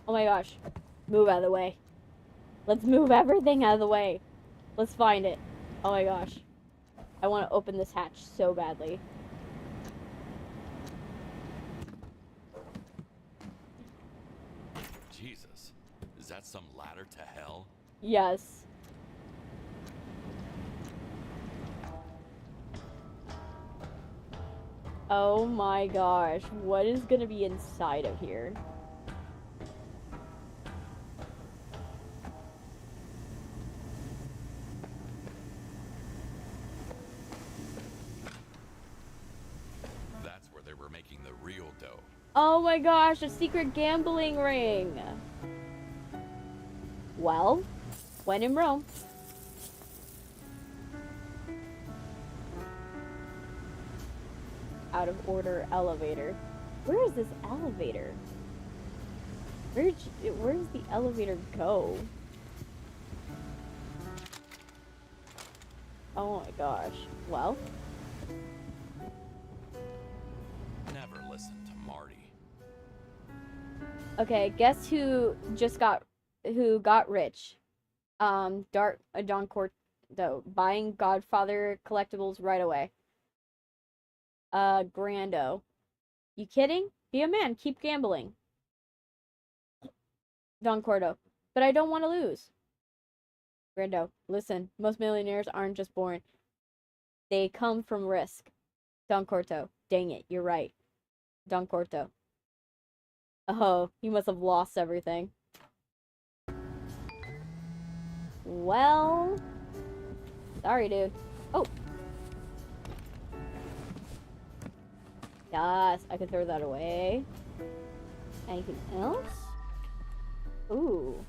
Oh my gosh. Move out of the way. Let's move everything out of the way. Let's find it. Oh my gosh. I want to open this hatch so badly. Jesus. Is that some ladder to hell? Yes. Oh my gosh. What is gonna be inside of here? That's where they were making the real dough. Oh my gosh, a secret gambling ring. Well, when in Rome. Out of order elevator. Where is this elevator? Where does the elevator go? Oh my gosh. Well. Never listen to Marty. Okay, guess who got rich? Don Corto, buying Godfather collectibles right away. Grando. You kidding? Be a man, keep gambling. Don Corto, but I don't want to lose. Grando, listen, most millionaires aren't just born. They come from risk. Don Corto, dang it, you're right. Don Corto. Oh, he must have lost everything. Well, sorry, dude. Oh. Yes, I can throw that away. Anything else? Ooh.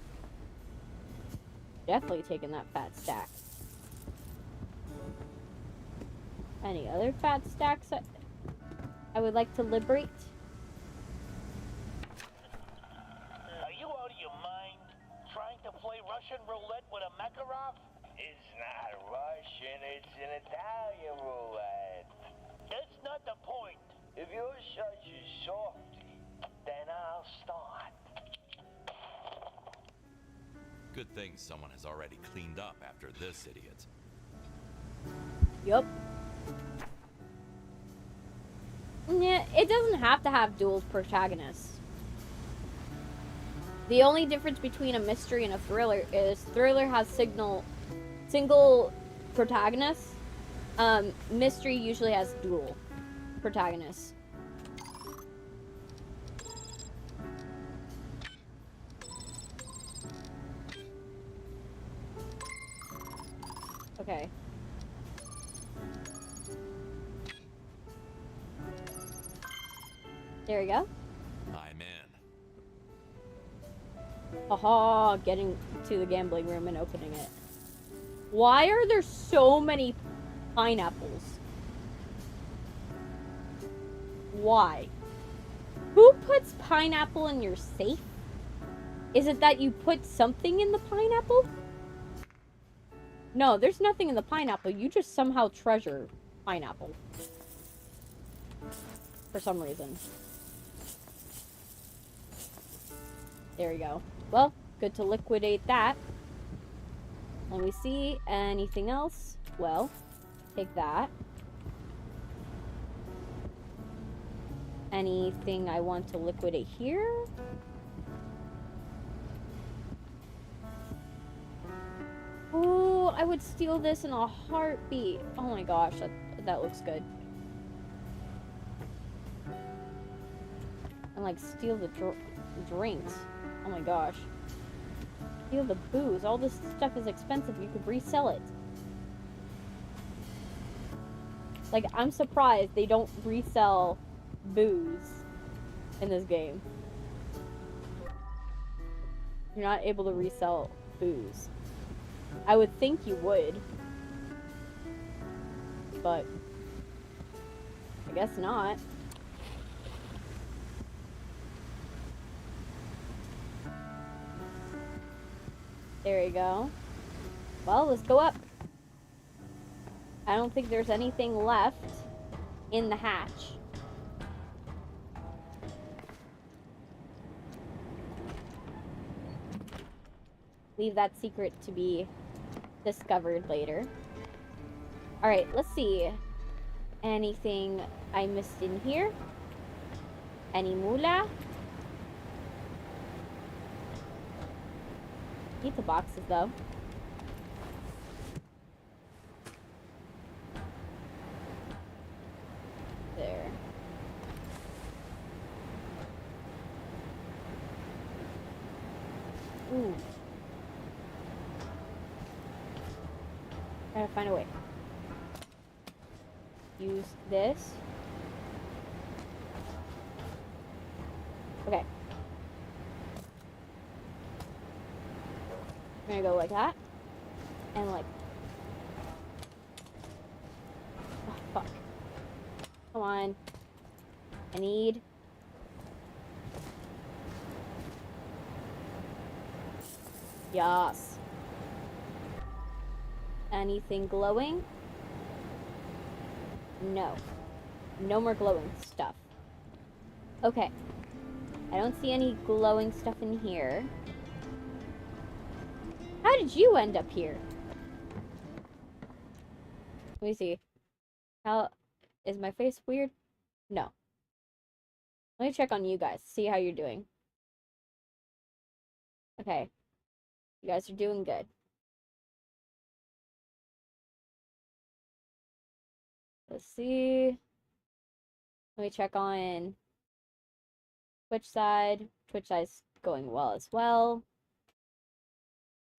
Definitely taking that fat stack. Any other fat stacks I would like to liberate? Are you out of your mind? Trying to play Russian roulette with a Makarov? It's not Russian, it's an Italian roulette. That's not the point. If you're such a softy, then I'll start. Good thing someone has already cleaned up after this idiot. Yup. Yeah, it doesn't have to have dual protagonists. The only difference between a mystery and a thriller is thriller has single protagonists. Mystery usually has dual protagonists. Okay. There we go. I'm in. Haha, getting to the gambling room and opening it. Why are there so many pineapples? Why? Who puts pineapple in your safe? Is it that you put something in the pineapple? No, there's nothing in the pineapple. You just somehow treasure pineapple. For some reason. There we go. Well, good to liquidate that. Let me see. Anything else? Well, take that. Anything I want to liquidate here? I would steal this in a heartbeat. Oh my gosh, that looks good. And like steal the drinks. Oh my gosh. Steal the booze. All this stuff is expensive. You could resell it. Like, I'm surprised they don't resell booze in this game. You're not able to resell booze. I would think you would. But I guess not. There you go. Well, let's go up. I don't think there's anything left in the hatch. Leave that secret to be discovered later. Alright, let's see. Anything I missed in here? Any moolah? Need the boxes though. There. Ooh. Gotta find a way. Use this. Okay. I'm gonna go like that. And like... Oh, fuck. Come on. I need... Yes. Anything glowing? No. No more glowing stuff. Okay. I don't see any glowing stuff in here. How did you end up here? Let me see. How... Is my face weird? No. Let me check on you guys. See how you're doing. Okay. You guys are doing good. Let's see. Let me check on Twitch side. Twitch side's going well as well.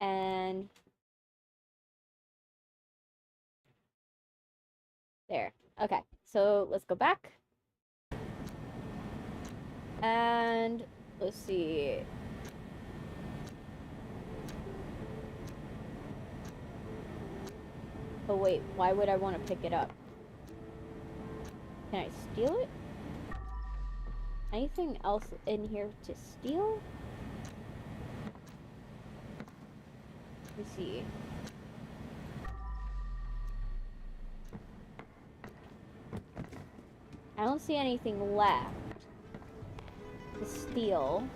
And there. Okay. So let's go back. And let's see. Oh wait, why would I want to pick it up? Can I steal it? Anything else in here to steal? Let me see. I don't see anything left to steal.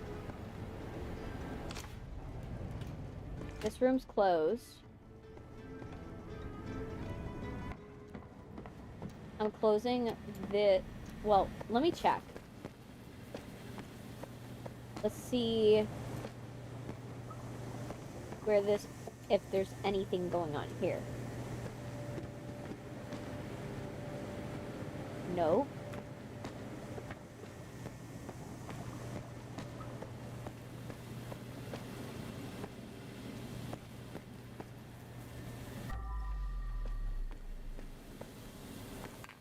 This room's closed. I'm closing the... Well, let me check. Let's see where this... If there's anything going on here. No.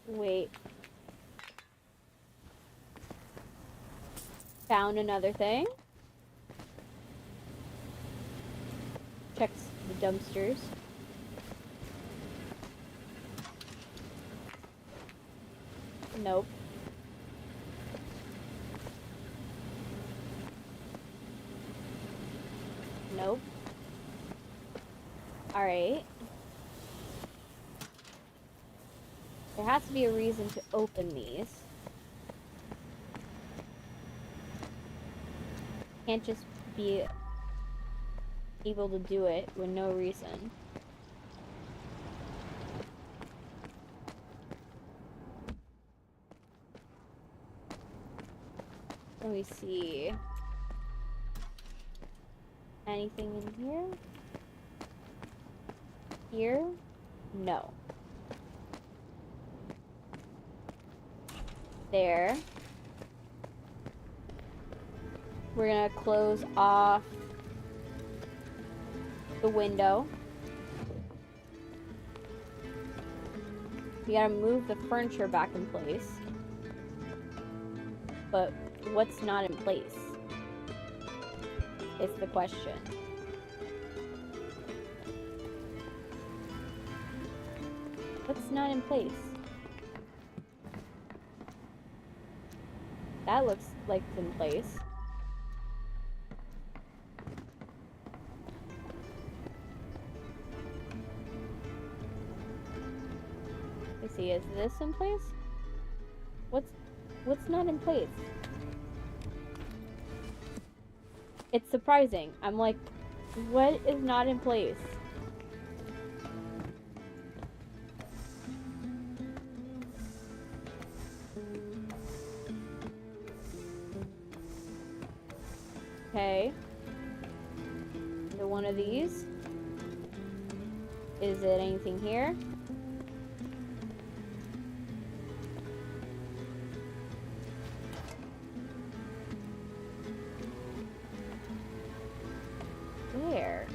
Wait. Found another thing. Checks the dumpsters. Nope. Nope. Alright. There has to be a reason to open these. Can't just be able to do it with no reason. Let me see. Anything in here? Here? No. There. We're gonna close off the window. You gotta move the furniture back in place. But what's not in place? Is the question. What's not in place? That looks like it's in place. Let's see, is this in place? What's not in place? It's surprising. I'm like, what is not in place? Okay. So one of these. Is it anything here? Where?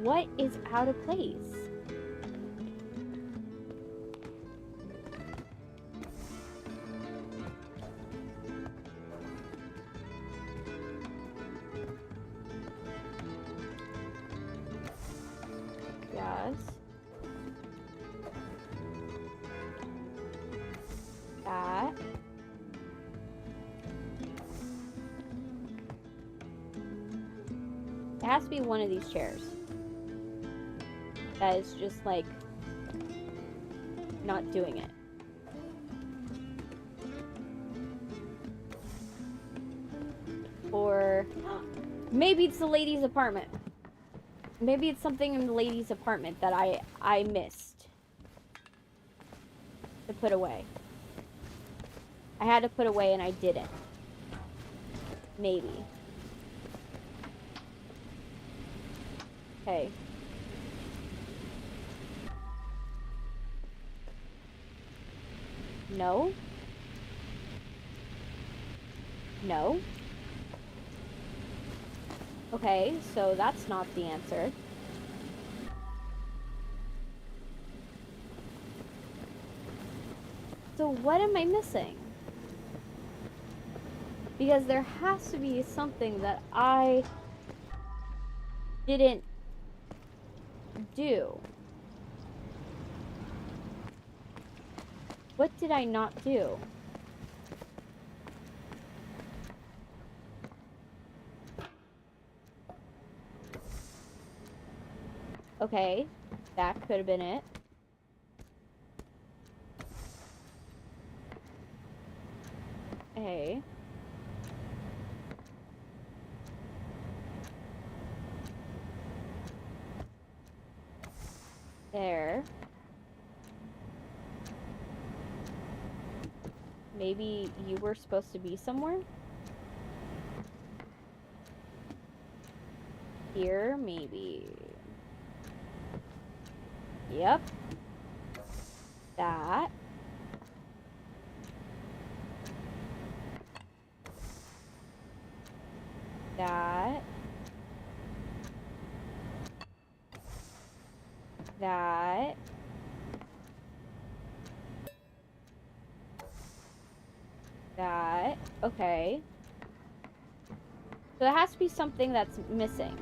What is out of place? Yes. That. It has to be one of these chairs. That is just like not doing it. Or maybe it's the lady's apartment. Maybe it's something in the lady's apartment that I missed to put away. I had to put away and I didn't. Maybe. Okay. No. No. Okay, so that's not the answer. So what am I missing? Because there has to be something that I didn't do. What did I not do? Okay, that could have been it. Okay. There. Maybe you were supposed to be somewhere? Here, maybe. Yep. That. That. That. That. Okay. So there has to be something that's missing.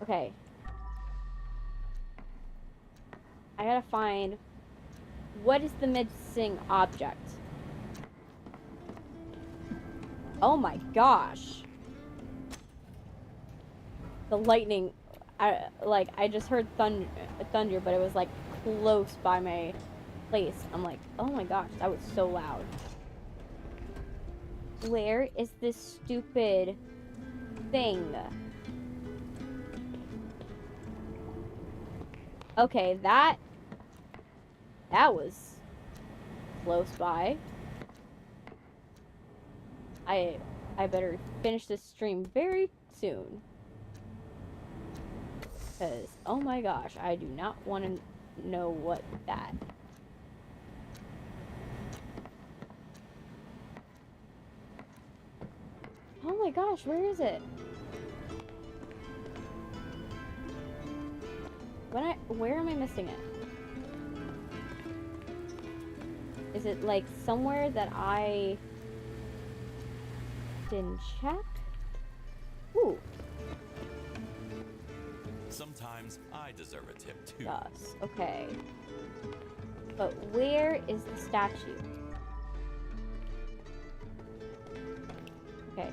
Okay. I gotta find what is the missing object. Oh my gosh. The lightning, I just heard thunder, but it was like close by my place. I'm like, oh my gosh, that was so loud. Where is this stupid thing? Okay, that was close by. I better finish this stream very soon. Because, oh my gosh, I do not want to know what that... Oh my gosh, where is it? Where am I missing it? Is it like somewhere that I didn't check? Ooh. Sometimes I deserve a tip too. Yes, okay. But where is the statue? Okay.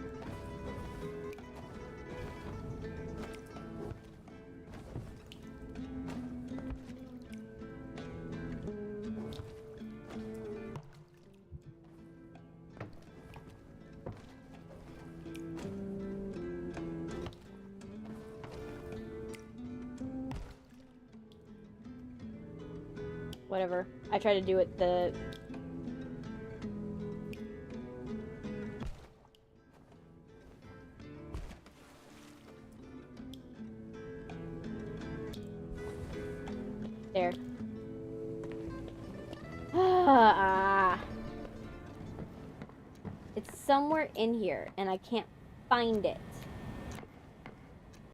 Whatever. I try to do it the... There. It's somewhere in here, and I can't find it.